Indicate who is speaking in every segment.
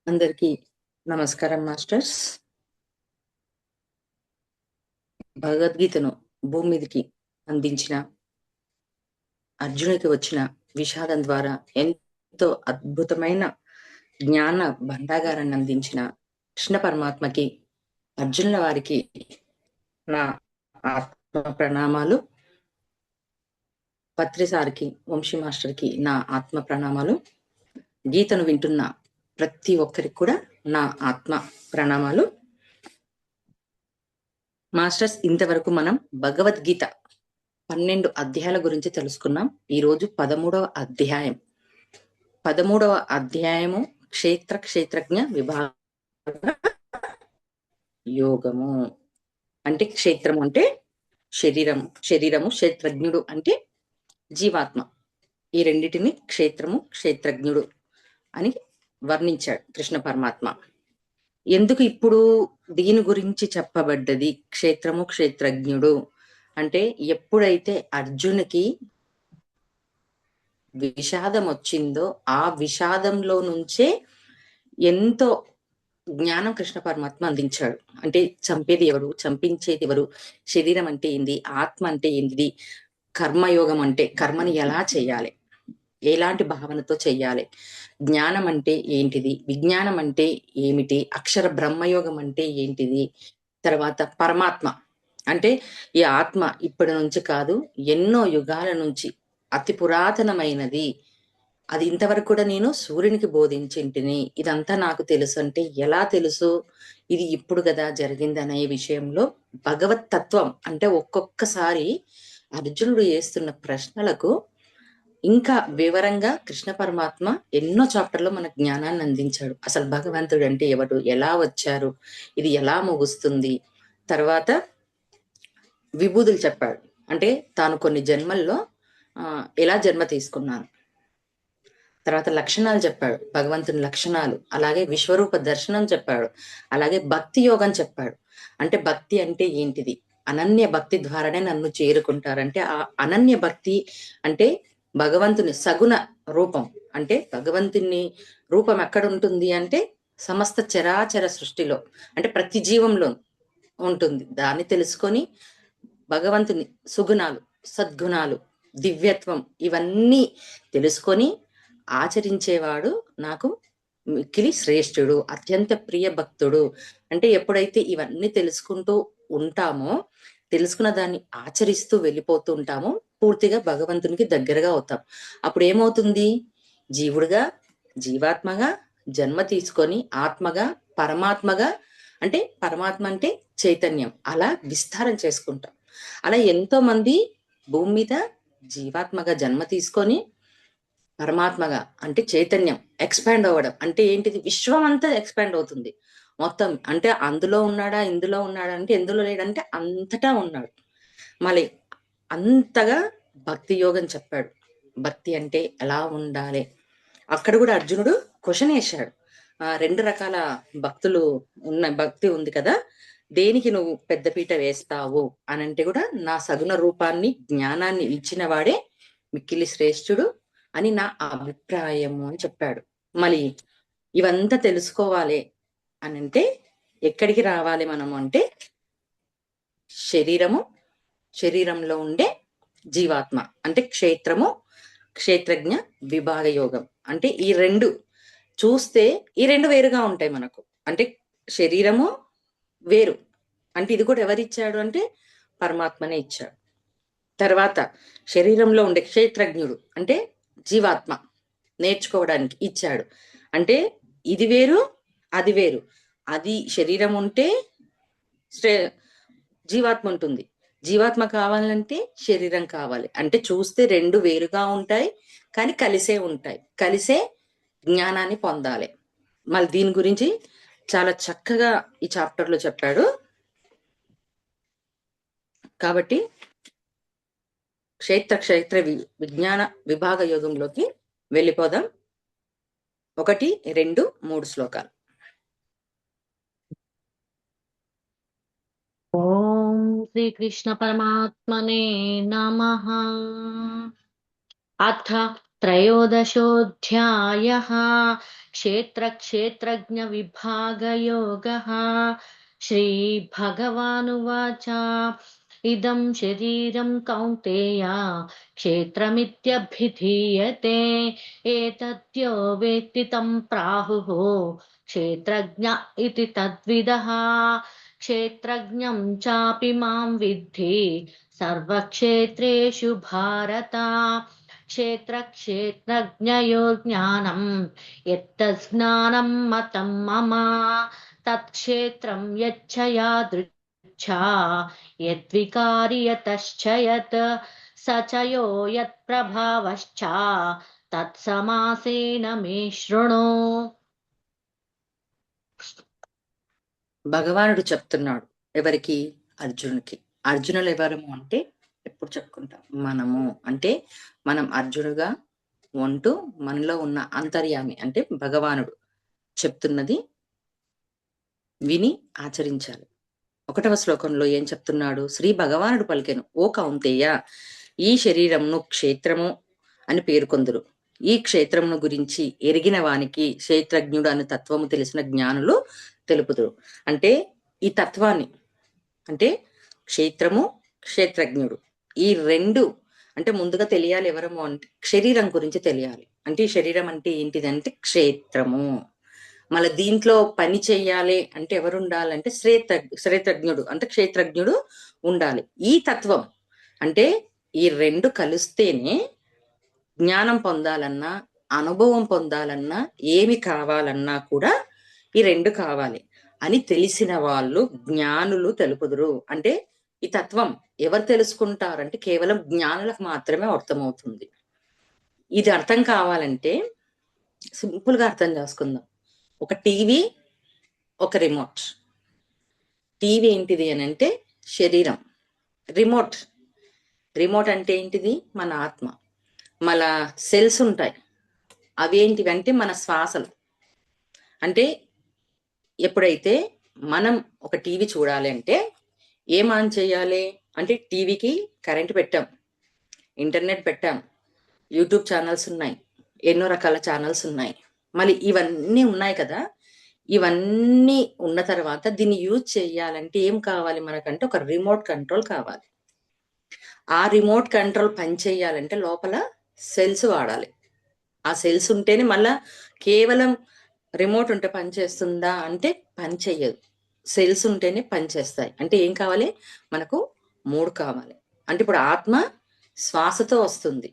Speaker 1: అందరికీ నమస్కారం మాస్టర్స్. భగవద్గీతను భూమి మీదకి అందించిన అర్జునుడికి వచ్చిన విషాదం ద్వారా ఎంతో అద్భుతమైన జ్ఞాన భండాగారాన్ని అందించిన కృష్ణ పరమాత్మకి, అర్జునుల వారికి నా ఆత్మ ప్రణామాలు. పత్రి సార్కి, వంశీ మాస్టర్కి నా ఆత్మ ప్రణామాలు. గీతను వింటున్న ప్రతి ఒక్కరికి కూడా నా ఆత్మ ప్రణామాలు. మాస్టర్స్, ఇంతవరకు మనం భగవద్గీత 12 అధ్యాయాల గురించి తెలుసుకున్నాం. ఈరోజు 13వ అధ్యాయం. 13వ అధ్యాయము క్షేత్రజ్ఞ విభాగ యోగము. అంటే క్షేత్రము అంటే శరీరము, క్షేత్రజ్ఞుడు అంటే జీవాత్మ. ఈ రెండిటిని క్షేత్రము, క్షేత్రజ్ఞుడు అని వర్ణించాడు కృష్ణ పరమాత్మ. ఎందుకు ఇప్పుడు దీని గురించి చెప్పబడ్డది క్షేత్రము, క్షేత్రజ్ఞుడు అంటే, ఎప్పుడైతే అర్జునుకి విషాదం వచ్చిందో ఆ విషాదంలో నుంచే ఎంతో జ్ఞానం కృష్ణ పరమాత్మ అందించాడు. అంటే చంపేది ఎవరు, చంపించేది ఎవరు, శరీరం అంటే ఏంది, ఆత్మ అంటే ఏంటిది, కర్మయోగం అంటే కర్మని ఎలా చేయాలి, ఎలాంటి భావనతో చెయ్యాలి, జ్ఞానం అంటే ఏంటిది, విజ్ఞానం అంటే ఏమిటి, అక్షర బ్రహ్మయోగం అంటే ఏంటిది, తర్వాత పరమాత్మ అంటే ఈ ఆత్మ ఇప్పటి నుంచి కాదు, ఎన్నో యుగాల నుంచి అతి పురాతనమైనది. అది ఇంతవరకు కూడా నేను సూర్యునికి బోధించింటిని, ఇదంతా నాకు తెలుసు అంటే ఎలా తెలుసు, ఇది ఇప్పుడు కదా జరిగిందనే విషయంలో భగవత్ తత్వం అంటే ఒక్కొక్కసారి అర్జునుడు వేస్తున్న ప్రశ్నలకు ఇంకా వివరంగా కృష్ణ పరమాత్మ ఎన్నో చాప్టర్లో మన జ్ఞానాన్ని అందించాడు. అసలు భగవంతుడు అంటే ఎవరు, ఎలా వచ్చారు, ఇది ఎలా ముగుస్తుంది, తర్వాత విభూతులు చెప్పాడు. అంటే తాను కొన్ని జన్మల్లో ఎలా జన్మ తీసుకున్నాను, తర్వాత లక్షణాలు చెప్పాడు, భగవంతుని లక్షణాలు, అలాగే విశ్వరూప దర్శనం చెప్పాడు, అలాగే భక్తి యోగం చెప్పాడు. అంటే భక్తి అంటే ఏంటిది, అనన్య భక్తి ద్వారానే నన్ను చేరుకుంటారంటే ఆ అనన్య భక్తి అంటే భగవంతుని సగుణ రూపం. అంటే భగవంతుని రూపం ఎక్కడ ఉంటుంది అంటే సమస్త చరాచర సృష్టిలో, అంటే ప్రతి జీవంలో ఉంటుంది. దాన్ని తెలుసుకొని భగవంతుని సుగుణాలు, సద్గుణాలు, దివ్యత్వం ఇవన్నీ తెలుసుకొని ఆచరించేవాడు నాకు మిక్కిలి శ్రేష్ఠుడు, అత్యంత ప్రియ భక్తుడు. అంటే ఎప్పుడైతే ఇవన్నీ తెలుసుకుంటూ ఉంటామో, తెలుసుకున్న దాన్ని ఆచరిస్తూ వెళ్ళిపోతూ ఉంటామో, పూర్తిగా భగవంతునికి దగ్గరగా అవుతాం. అప్పుడు ఏమవుతుంది, జీవుడుగా, జీవాత్మగా జన్మ తీసుకొని ఆత్మగా, పరమాత్మగా, అంటే పరమాత్మ అంటే చైతన్యం, అలా విస్తారం చేసుకుంటాం. అలా ఎంతో మంది భూమి మీద జీవాత్మగా జన్మ తీసుకొని పరమాత్మగా అంటే చైతన్యం ఎక్స్పాండ్ అవ్వడం అంటే ఏంటిది, విశ్వం అంతా ఎక్స్పాండ్ అవుతుంది మొత్తం. అంటే అందులో ఉన్నాడా, ఇందులో ఉన్నాడా అంటే ఎందులో లేడంటే అంతటా ఉన్నాడు. మళ్ళీ అంతగా భక్తి యోగం చెప్పాడు. భక్తి అంటే ఎలా ఉండాలి, అక్కడ కూడా అర్జునుడు క్వశ్చన్ వేశాడు. 2 రకాల భక్తులు భక్తి ఉంది కదా, దేనికి నువ్వు పెద్దపీట వేస్తావు అని అంటే కూడా నా సగుణ రూపాన్ని, జ్ఞానాన్ని ఇచ్చిన వాడే మిక్కిలి శ్రేష్ఠుడు అని నా అభిప్రాయము అని చెప్పాడు. మళ్ళీ ఇవంతా తెలుసుకోవాలి అని అంటే ఎక్కడికి రావాలి మనము అంటే శరీరంలో ఉండే జీవాత్మ అంటే క్షేత్రజ్ఞ విభాగ యోగం. అంటే ఈ రెండు చూస్తే ఈ రెండు వేరుగా ఉంటాయి మనకు. అంటే శరీరము వేరు, అంటే ఇది కూడా ఎవరిచ్చాడు అంటే పరమాత్మనే ఇచ్చాడు. తర్వాత శరీరంలో ఉండే క్షేత్రజ్ఞుడు అంటే జీవాత్మ నేర్చుకోవడానికి ఇచ్చాడు. అంటే ఇది వేరు, అది వేరు. అది శరీరం ఉంటే జీవాత్మ ఉంటుంది, జీవాత్మ కావాలంటే శరీరం కావాలి. అంటే చూస్తే రెండు వేరుగా ఉంటాయి, కానీ కలిసే ఉంటాయి, కలిసే జ్ఞానాన్ని పొందాలి. మళ్ళీ దీని గురించి చాలా చక్కగా ఈ చాప్టర్ లో చెప్పాడు. కాబట్టి క్షేత్ర విజ్ఞాన విభాగ యోగంలోకి వెళ్ళిపోదాం. 1, 2, 3 శ్లోకాలు.
Speaker 2: ఓం శ్రీకృష్ణ పరమాత్మనే నమః. అథ त्रयोदशोऽध्यायः क्षेत्रक्षेत्रज्ञविभागयोगः। श्रीभगवानुवाच इदं शरीरं कौन्तेय क्षेत्रमित्यभिधीयते एतद्यो वेत्ति तं प्राहुः क्षेत्रज्ञ इति तद्विदः। क्षेत्रज्ञं चापि मां विद्धि सर्वक्षेत्रेषु भारत। क्षेत्रक्षेत्रज्ञयोर्ज्ञानं यत्तज्ज्ञानं मतं मम तत्क्षेत्रं यच्च यादृच्छा यद्विकारि यतश्च यत् स च यो यत्प्रभावश्च తత్సమాసేన మే శృణు.
Speaker 1: భగవానుడు చెప్తున్నాడు ఎవరికి? అర్జునుడికి. అర్జునులు ఎవరము అంటే ఎప్పుడు చెప్పుకుంటాం మనము. అంటే మనం అర్జునుడుగా ఉంటూ మనలో ఉన్న అంతర్యామి అంటే భగవానుడు చెప్తున్నది విని ఆచరించాలి. 1వ శ్లోకంలో ఏం చెప్తున్నాడు? శ్రీ భగవానుడు పలికెను, ఓ కౌంతేయ, ఈ శరీరమును క్షేత్రము అని పేర్కొందురు. ఈ క్షేత్రమును గురించి ఎరిగిన వానికి క్షేత్రజ్ఞుడు అనే తత్వము తెలిసిన జ్ఞానులు తెలుపుదురు. అంటే ఈ తత్వాన్ని, అంటే క్షేత్రము, క్షేత్రజ్ఞుడు, ఈ రెండు అంటే ముందుగా తెలియాలి ఎవరము అంటే శరీరం గురించి తెలియాలి. అంటే ఈ శరీరం అంటే ఏంటిదంటే క్షేత్రము. మళ్ళీ దీంట్లో పని చెయ్యాలి అంటే ఎవరు ఉండాలంటే క్షేత్రజ్ఞుడు అంటే క్షేత్రజ్ఞుడు ఉండాలి. ఈ తత్వం అంటే ఈ రెండు కలిస్తేనే జ్ఞానం పొందాలన్నా, అనుభవం పొందాలన్నా, ఏమి కావాలన్నా కూడా ఈ రెండు కావాలి అని తెలిసిన వాళ్ళు జ్ఞానులు తెలుపుదురు. అంటే ఈ తత్వం ఎవరు తెలుసుకుంటారంటే కేవలం జ్ఞానులకు మాత్రమే అర్థమవుతుంది. ఇది అర్థం కావాలంటే సింపుల్ గా అర్థం చేసుకుందాం. ఒక టీవీ, ఒక రిమోట్. టీవీ ఏంటిది అని అంటే శరీరం. రిమోట్ అంటే ఏంటిది? మన ఆత్మ. మన సెల్స్ ఉంటాయి, అవేంటివి అంటే మన శ్వాసలు. అంటే ఎప్పుడైతే మనం ఒక టీవీ చూడాలి అంటే ఏం ఆన్ చేయాలి అంటే టీవీకి కరెంట్ పెట్టాం, ఇంటర్నెట్ పెట్టాం, యూట్యూబ్ ఛానల్స్ ఉన్నాయి, ఎన్నో రకాల ఛానల్స్ ఉన్నాయి, మళ్ళీ ఇవన్నీ ఉన్నాయి కదా. ఇవన్నీ ఉన్న తర్వాత దీన్ని యూజ్ చేయాలంటే ఏం కావాలి మనకంటే ఒక రిమోట్ కంట్రోల్ కావాలి. ఆ రిమోట్ కంట్రోల్ పని చేయాలంటే లోపల సెల్స్ వాడాలి. ఆ సెల్స్ ఉంటేనే మళ్ళా కేవలం రిమోట్ ఉంటే పని చేస్తుందా అంటే పని చెయ్యదు. సెల్స్ ఉంటేనే పని చేస్తాయి. అంటే ఏం కావాలి మనకు? 3 కావాలి. అంటే ఇప్పుడు ఆత్మ శ్వాసతో వస్తుంది,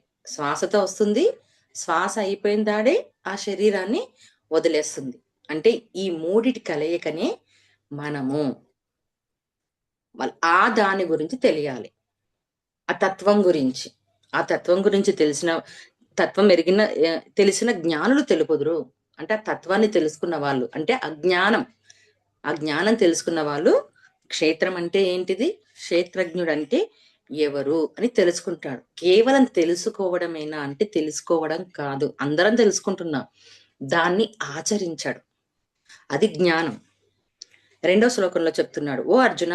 Speaker 1: శ్వాస అయిపోయిన దాడే ఆ శరీరాన్ని వదిలేస్తుంది. అంటే ఈ 3 కలయికనే మనము. ఆ దాని గురించి తెలియాలి, ఆ తత్వం గురించి తెలిసిన జ్ఞానులు తెలుపుదురు. అంటే ఆ తత్వాన్ని తెలుసుకున్న వాళ్ళు అంటే ఆ జ్ఞానం తెలుసుకున్న వాళ్ళు క్షేత్రం అంటే ఏంటిది, క్షేత్రజ్ఞుడు అంటే ఎవరు అని తెలుసుకుంటాడు. కేవలం తెలుసుకోవడమేనా అంటే తెలుసుకోవడం కాదు, అందరం తెలుసుకుంటున్నాం, దాన్ని ఆచరించాడు, అది జ్ఞానం. 2వ శ్లోకంలో చెప్తున్నాడు, ఓ అర్జున,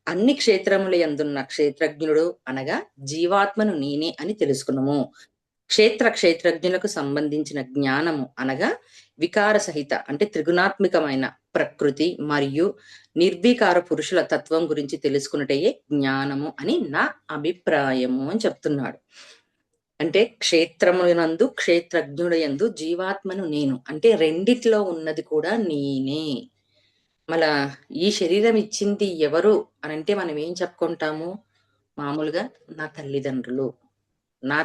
Speaker 1: అన్ని క్షేత్రముల యందున్న క్షేత్రజ్ఞుడు అనగా జీవాత్మను నేనే అని తెలుసుకున్నాము. క్షేత్రజ్ఞులకు సంబంధించిన జ్ఞానము అనగా వికార సహిత అంటే త్రిగుణాత్మకమైన ప్రకృతి మరియు నిర్వికార పురుషుల తత్వం గురించి తెలుసుకున్నటయే జ్ఞానము అని నా అభిప్రాయము అని చెప్తున్నాడు. అంటే క్షేత్రమునందు క్షేత్రజ్ఞుడయందు జీవాత్మను నేను అంటే రెండిట్లో ఉన్నది కూడా నేనే. మళ్ళా ఈ శరీరం ఇచ్చింది ఎవరు అనంటే మనం ఏం చెప్పుకుంటాము? మామూలుగా నా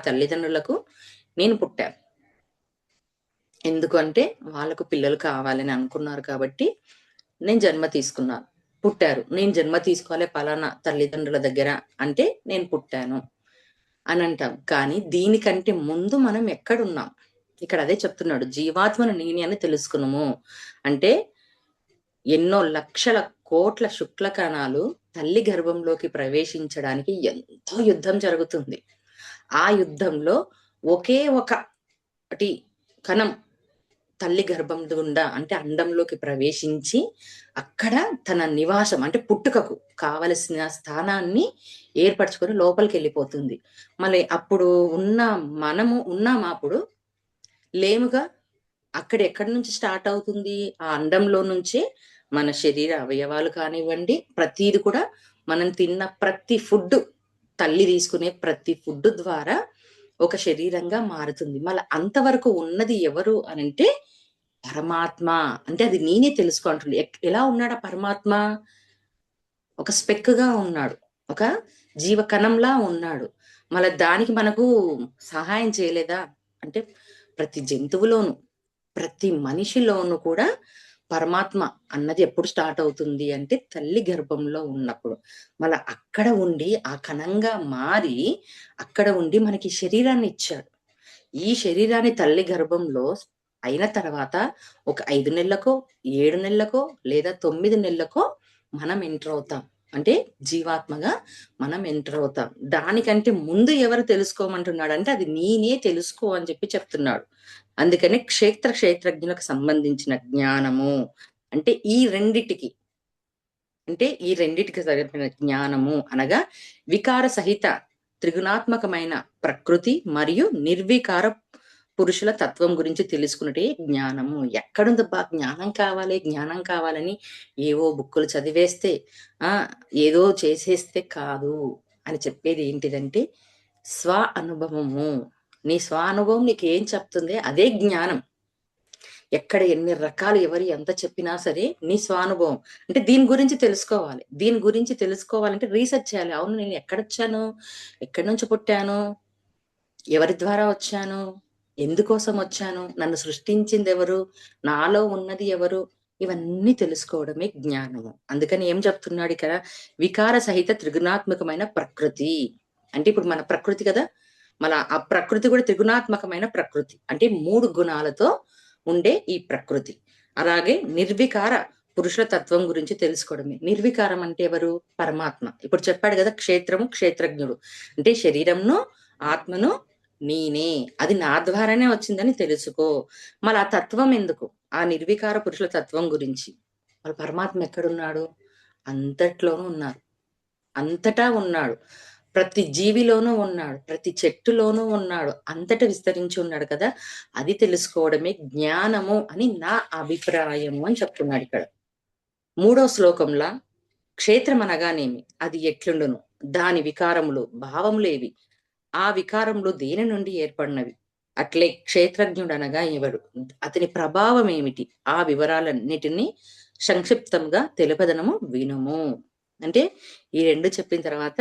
Speaker 1: తల్లిదండ్రులకు నేను పుట్టాను. ఎందుకంటే వాళ్ళకు పిల్లలు కావాలని అనుకున్నారు కాబట్టి నేను జన్మ తీసుకున్నాను. పుట్టారు, నేను జన్మ తీసుకోవాలి పలానా తల్లిదండ్రుల దగ్గర అంటే నేను పుట్టాను అని అంటాం. కానీ దీనికంటే ముందు మనం ఎక్కడున్నాం? ఇక్కడ అదే చెప్తున్నాడు, జీవాత్మను నేనే అని తెలుసుకున్నాము. అంటే ఎన్నో లక్షల కోట్ల శుక్ల కణాలు తల్లి గర్భంలోకి ప్రవేశించడానికి ఎంతో యుద్ధం జరుగుతుంది. ఆ యుద్ధంలో ఒకే ఒకటి కణం తల్లి గర్భం గుండా అంటే అండంలోకి ప్రవేశించి అక్కడ తన నివాసం అంటే పుట్టుకకు కావలసిన స్థానాన్ని ఏర్పరచుకొని లోపలికి వెళ్ళిపోతుంది. మళ్ళీ అప్పుడు మనము ఉన్నామా అప్పుడు లేముగా. అక్కడ ఎక్కడి నుంచి స్టార్ట్ అవుతుంది? ఆ అండంలో నుంచే మన శరీర అవయవాలు కానివ్వండి, ప్రతీది కూడా మనం తిన్న ప్రతి ఫుడ్, తల్లి తీసుకునే ప్రతి ఫుడ్ ద్వారా ఒక శరీరంగా మారుతుంది. మళ్ళీ అంతవరకు ఉన్నది ఎవరు అనంటే పరమాత్మ. అంటే అది నేనే తెలుసుకో అంటుంది. ఎలా ఉన్నాడు ఆ పరమాత్మ? ఒక స్పెక్‌గా ఉన్నాడు. ఒక జీవకణంలా ఉన్నాడు. మళ్ళా దానికి మనకు సహాయం చేయలేదా? అంటే ప్రతి జంతువులోను, ప్రతి మనిషిలోను కూడా పరమాత్మ అన్నది ఎప్పుడు స్టార్ట్ అవుతుంది అంటే తల్లి గర్భంలో ఉన్నప్పుడు. మళ్ళా అక్కడ ఉండి ఆ కణంగా మారి అక్కడ ఉండి మనకి శరీరాన్ని ఇచ్చాడు. ఈ శరీరాన్ని తల్లి గర్భంలో అయిన తర్వాత ఒక 5 నెలలకో, 7 నెలలకో లేదా 9 నెలలకో మనం ఎంటర్ అవుతాం. అంటే జీవాత్మగా మనం ఎంటర్ అవుతాం. దానికంటే ముందు ఎవరు తెలుసుకోమంటున్నాడంటే అది నేనే తెలుసుకో అని చెప్తున్నాడు. అందుకని క్షేత్రజ్ఞులకు సంబంధించిన జ్ఞానము అంటే ఈ రెండిటికి జరిపిన జ్ఞానము అనగా వికార సహిత త్రిగుణాత్మకమైన ప్రకృతి మరియు నిర్వికార పురుషుల తత్వం గురించి తెలుసుకున్నటే జ్ఞానము. ఎక్కడుందబ్బా జ్ఞానం కావాలని ఏవో బుక్కులు చదివేస్తే ఆ ఏదో చేసేస్తే కాదు అని చెప్పేది ఏంటిదంటే స్వ అనుభవము. నీ స్వ అనుభవం నీకేం చెప్తుంది అదే జ్ఞానం. ఎక్కడ ఎన్ని రకాలు ఎవరు ఎంత చెప్పినా సరే నీ స్వానుభవం అంటే దీని గురించి తెలుసుకోవాలి. దీని గురించి తెలుసుకోవాలంటే రీసెర్చ్ చేయాలి. అవును నేను ఎక్కడొచ్చాను? ఎక్కడి నుంచి పుట్టాను? ఎవరి ద్వారా వచ్చాను? ఎందుకోసం వచ్చాను? నన్ను సృష్టించింది ఎవరు? నాలో ఉన్నది ఎవరు? ఇవన్నీ తెలుసుకోవడమే జ్ఞానము. అందుకని ఏం చెప్తున్నాడు ఇక్కడ? వికార సహిత త్రిగుణాత్మకమైన ప్రకృతి. అంటే ఇప్పుడు మన ప్రకృతి కదా! మన ఆ ప్రకృతి కూడా త్రిగుణాత్మకమైన ప్రకృతి. అంటే 3 గుణాలతో ఉండే ఈ ప్రకృతి. అలాగే నిర్వికార పురుషుల తత్వం గురించి తెలుసుకోవడమే. నిర్వికారం అంటే ఎవరు? పరమాత్మ. ఇప్పుడు చెప్పాడు కదా క్షేత్రము, క్షేత్రజ్ఞుడు. అంటే శరీరంను, ఆత్మను నేనే. అది నా ద్వారానే వచ్చిందని తెలుసుకో. మళ్ళీ ఆ తత్వం ఎందుకు? ఆ నిర్వికార పురుషుల తత్వం గురించి. మరి పరమాత్మ ఎక్కడున్నాడు? అంతట్లోనూ ఉన్నారు. అంతటా ఉన్నాడు. ప్రతి జీవిలోనూ ఉన్నాడు. ప్రతి చెట్టులోనూ ఉన్నాడు. అంతట విస్తరించి ఉన్నాడు కదా! అది తెలుసుకోవడమే జ్ఞానము అని నా అభిప్రాయము అని చెప్తున్నాడు ఇక్కడ. 3వ శ్లోకంలా క్షేత్రం అనగానేమి? అది ఎట్లుండును? దాని వికారములు, భావములేవి? ఆ వికారములు దేని నుండి ఏర్పడినవి? అట్లే క్షేత్రజ్ఞుడు అనగా ఎవడు? అతని ప్రభావం ఏమిటి? ఆ వివరాలన్నిటినీ సంక్షిప్తంగా తెలుపదనము వినుము. అంటే ఈ 2 చెప్పిన తర్వాత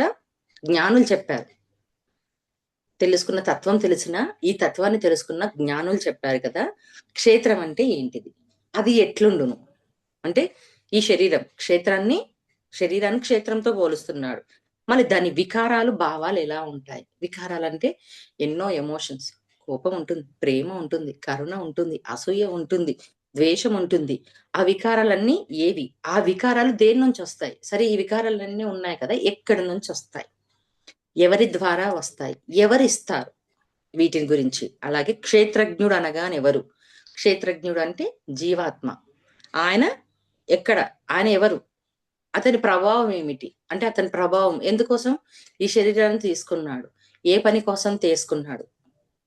Speaker 1: జ్ఞానులు చెప్పారు. తెలుసుకున్న తత్వం తెలిసిన ఈ తత్వాన్ని తెలుసుకున్న జ్ఞానులు చెప్పారు కదా! క్షేత్రం అంటే ఏంటిది? అది ఎట్లుండును? అంటే ఈ శరీరాన్ని క్షేత్రంతో పోలుస్తున్నాడు. మళ్ళీ దాని వికారాలు, భావాలు ఎలా ఉంటాయి? వికారాలంటే ఎన్నో ఎమోషన్స్. కోపం ఉంటుంది, ప్రేమ ఉంటుంది, కరుణ ఉంటుంది, అసూయ ఉంటుంది, ద్వేషం ఉంటుంది. ఆ వికారాలన్నీ ఏవి? ఆ వికారాలు దేని నుంచి వస్తాయి? సరే ఈ వికారాలన్నీ ఉన్నాయి కదా! ఎక్కడి నుంచి వస్తాయి? ఎవరి ద్వారా వస్తాయి? ఎవరిస్తారు? వీటిని గురించి. అలాగే క్షేత్రజ్ఞుడు అనగానెవరు? క్షేత్రజ్ఞుడు అంటే జీవాత్మ. ఆయన ఎక్కడ? ఆయన ఎవరు? అతని ప్రభావం ఏమిటి? అంటే అతని ప్రభావం ఎందుకోసం ఈ శరీరాన్ని తీసుకున్నాడు? ఏ పని కోసం తీసుకున్నాడు?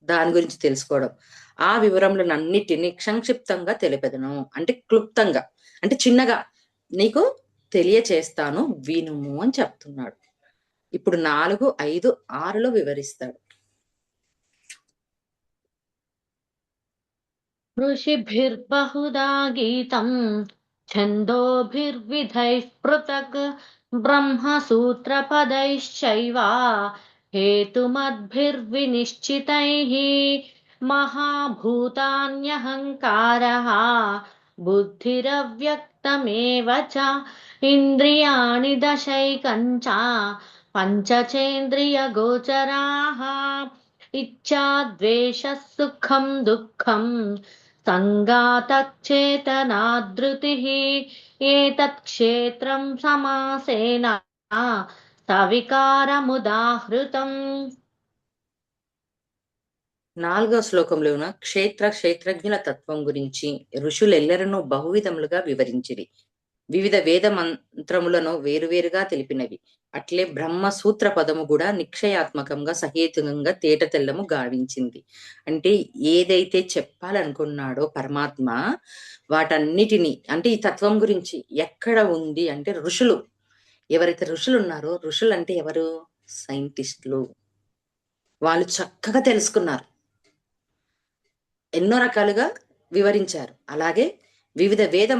Speaker 1: దాని గురించి తెలుసుకోవడం. ఆ వివరములనన్నిటిని సంక్షిప్తంగా తెలిపెదను. అంటే క్లుప్తంగా, అంటే చిన్నగా నీకు తెలియచేస్తాను వినుము అని చెప్తున్నాడు. ఇప్పుడు 4, 5, 6లో వివరిస్తాడు.
Speaker 2: ऋषिभिर्बहुधा गीतम् छन्दोभिर्विधैः पृथक् ब्रह्मसूत्रपदैश्चैव हेतुमद्भिर्विनिश्चितैः महाभूतान्यहङ्कारः बुद्धिरव्यक्तमेव च इन्द्रियाणि दशैकञ्च पञ्चचेन्द्रियगोचराः इच्छा द्वेषः सुखं दुःखं सङ्गातच्चेतनाधृतिः एतत् क्षेत्रं समासेन सविकारमुदाहृतम्.
Speaker 1: 4వ శ్లోకంలోన క్షేత్రజ్ఞుల తత్వం గురించి ఋషులెల్లరనూ బహువిధములుగా వివరించిరి. వివిధ వేద మంత్రములను వేరువేరుగా తెలిపినవి. అట్లే బ్రహ్మ సూత్ర పదము కూడా నిక్షయాత్మకంగా సహేతుకంగా తేటతెల్లము గావించింది. అంటే ఏదైతే చెప్పాలనుకున్నాడో పరమాత్మ వాటన్నిటిని, అంటే ఈ తత్వం గురించి ఎక్కడ ఉంది అంటే ఋషులు, ఎవరైతే ఋషులు ఉన్నారో, ఋషులు అంటే ఎవరు? సైంటిస్టులు. వాళ్ళు చక్కగా తెలుసుకున్నారు, ఎన్నో రకాలుగా వివరించారు. అలాగే వివిధ వేద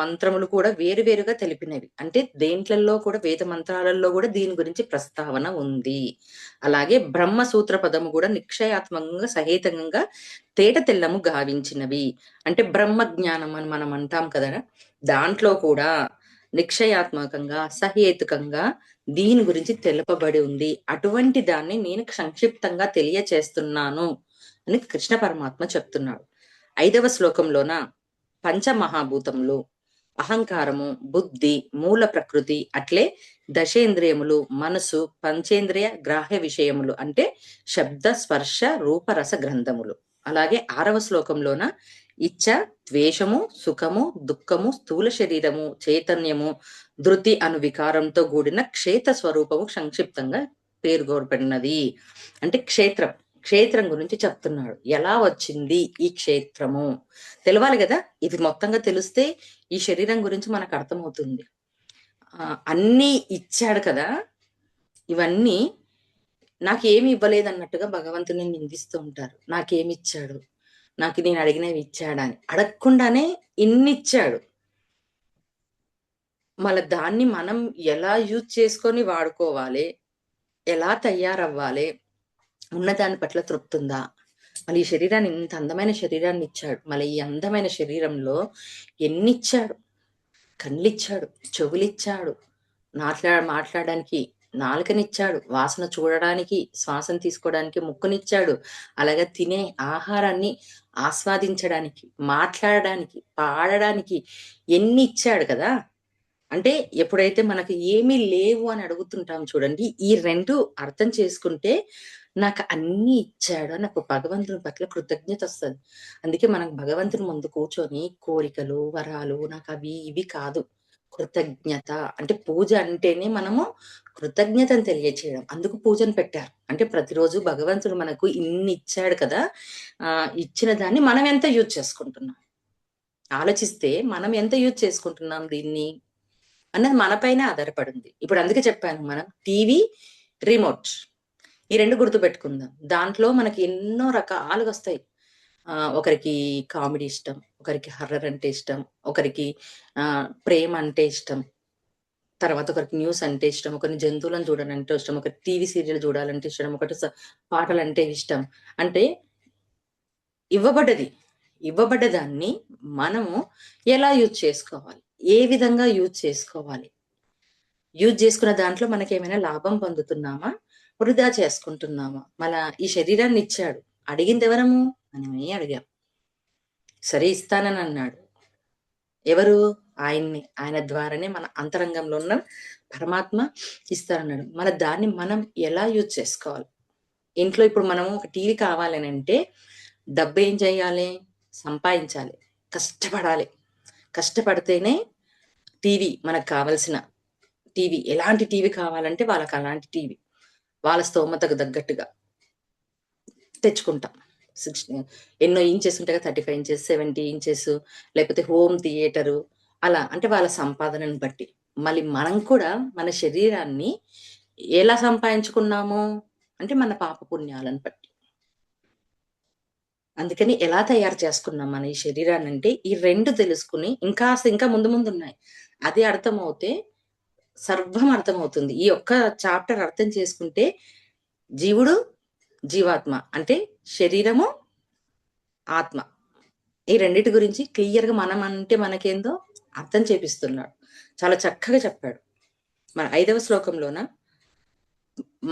Speaker 1: మంత్రములు కూడా వేరువేరుగా తెలిపినవి. అంటే దేంట్లలో కూడా, వేద మంత్రాలలో కూడా దీని గురించి ప్రస్తావన ఉంది. అలాగే బ్రహ్మ సూత్ర పదము కూడా నిక్షయాత్మకంగా సహేతంగా తేట తెల్లము గావించినవి. అంటే బ్రహ్మ జ్ఞానం అని మనం అంటాం కదా, దాంట్లో కూడా నిక్షయాత్మకంగా సహేతుకంగా దీని గురించి తెలుపబడి ఉంది. అటువంటి దాన్ని నేను సంక్షిప్తంగా తెలియచేస్తున్నాను అని కృష్ణ పరమాత్మ చెప్తున్నాడు. 5వ శ్లోకంలోన పంచమహాభూతములు, అహంకారము, బుద్ధి, మూల ప్రకృతి, అట్లే దశేంద్రియములు, మనసు, పంచేంద్రియ గ్రాహ్య విషయములు అంటే శబ్ద స్పర్శ రూపరస గ్రంథములు. అలాగే 6వ శ్లోకంలోన ఇచ్చ, ద్వేషము, సుఖము, దుఃఖము, స్థూల శరీరము, చైతన్యము, ధృతి అను వికారంతో కూడిన క్షేత్ర స్వరూపము సంక్షిప్తంగా పేర్కొనబడినది. అంటే క్షేత్రం గురించి చెప్తున్నాడు. ఎలా వచ్చింది ఈ క్షేత్రము తెలవాలి కదా. ఇది మొత్తంగా తెలిస్తే ఈ శరీరం గురించి మనకు అర్థమవుతుంది. అన్నీ ఇచ్చాడు కదా, ఇవన్నీ నాకేమి ఇవ్వలేదు అన్నట్టుగా భగవంతుని నిందిస్తూ ఉంటారు. నాకేమి ఇచ్చాడు, నాకు నేను అడిగినవి ఇచ్చాడా అని. అడగకుండానే ఇన్ని ఇచ్చాడు. మళ్ళీ దాన్ని మనం ఎలా యూజ్ చేసుకొని వాడుకోవాలి, ఎలా తయారవ్వాలి, ఉన్న దాని పట్ల తృప్తి ఉందా. మళ్ళీ ఈ శరీరాన్ని, ఇంత అందమైన శరీరాన్ని ఇచ్చాడు. మళ్ళీ ఈ అందమైన శరీరంలో ఎన్ని ఇచ్చాడు. కళ్ళిచ్చాడు, చెవులిచ్చాడు, మాట్లాడడానికి నాలుకనిచ్చాడు, వాసన చూడడానికి, శ్వాసను తీసుకోవడానికి ముక్కునిచ్చాడు, అలాగే తినే ఆహారాన్ని ఆస్వాదించడానికి, మాట్లాడడానికి, పాడడానికి ఎన్ని ఇచ్చాడు కదా. అంటే ఎప్పుడైతే మనకి ఏమీ లేవు అని అడుగుతుంటాం చూడండి, ఈ రెండు అర్థం చేసుకుంటే నాకు అన్ని ఇచ్చాడు, నాకు భగవంతుని పట్ల కృతజ్ఞత వస్తుంది. అందుకే మనం భగవంతుని ముందు కూర్చొని కోరికలు, వరాలు, నాకు అవి ఇవి కాదు, కృతజ్ఞత అంటే పూజ అంటేనే మనము కృతజ్ఞతను తెలియచేయడం. అందుకు పూజను పెట్టారు. అంటే ప్రతిరోజు భగవంతుడు మనకు ఇన్ని ఇచ్చాడు కదా, ఇచ్చిన దాన్ని మనం ఎంత యూజ్ చేసుకుంటున్నాం ఆలోచిస్తే, మనం ఎంత యూజ్ చేసుకుంటున్నాం దీన్ని అన్నది మనపైన ఆధారపడింది. ఇప్పుడు అందుకే చెప్పాను, మనం టీవీ, రిమోట్ ఈ రెండు గుర్తు పెట్టుకుందాం. దాంట్లో మనకి ఎన్నో రకాలుగా వస్తాయి. ఒకరికి కామెడీ ఇష్టం, ఒకరికి హర్రర్ అంటే ఇష్టం, ఒకరికి ప్రేమ అంటే ఇష్టం, తర్వాత ఒకరికి న్యూస్ అంటే ఇష్టం, ఒకరిని జంతువులను చూడాలంటే ఇష్టం, ఒకరికి టీవీ సీరియల్ చూడాలంటే ఇష్టం, ఒకటి పాటలు అంటే ఇష్టం. అంటే ఇవ్వబడ్డ దాన్ని మనము ఎలా యూజ్ చేసుకోవాలి, ఏ విధంగా యూజ్ చేసుకోవాలి, యూజ్ చేసుకున్న దాంట్లో మనకేమైనా లాభం పొందుతున్నామా, వృధా చేసుకుంటున్నామా. మళ్ళా ఈ శరీరాన్ని ఇచ్చాడు, అడిగింది ఎవరము? మనమే అడిగాం. సరే ఇస్తానని అన్నాడు. ఎవరు? ఆయన్ని. ఆయన ద్వారానే మన అంతరంగంలో ఉన్న పరమాత్మ ఇస్తానన్నాడు. మన దాన్ని మనం ఎలా యూజ్ చేసుకోవాలి. ఇంట్లో ఇప్పుడు మనము ఒక టీవీ కావాలని అంటే డబ్బు ఏం చేయాలి? సంపాదించాలి, కష్టపడాలి. కష్టపడితేనే టీవీ మనకు కావలసిన టీవీ. ఎలాంటి టీవీ కావాలంటే వాళ్ళకి అలాంటి టీవీ, వాళ్ళ స్తోమతకు తగ్గట్టుగా తెచ్చుకుంటాం. ఎన్నో ఇంచెస్ ఉంటాయి కదా, 35 ఇంచెస్, 70 ఇంచెస్, లేకపోతే హోమ్ థియేటరు, అలా. అంటే వాళ్ళ సంపాదనను బట్టి. మళ్ళీ మనం కూడా మన శరీరాన్ని ఎలా సంపాదించుకున్నాము అంటే మన పాప పుణ్యాలను బట్టి. అందుకని ఎలా తయారు చేసుకున్నాం మన ఈ శరీరాన్ని అంటే ఈ రెండు తెలుసుకుని, ఇంకా ముందు ముందు ఉన్నాయి. అది అర్థమవుతే సర్వం అర్థమవుతుంది. ఈ ఒక్క చాప్టర్ అర్థం చేసుకుంటే జీవుడు, జీవాత్మ అంటే శరీరము, ఆత్మ, ఈ రెండిటి గురించి క్లియర్ గా మనం అంటే మనకేందో అర్థం చేపిస్తున్నాడు. చాలా చక్కగా చెప్పాడు. మన 5వ శ్లోకంలోన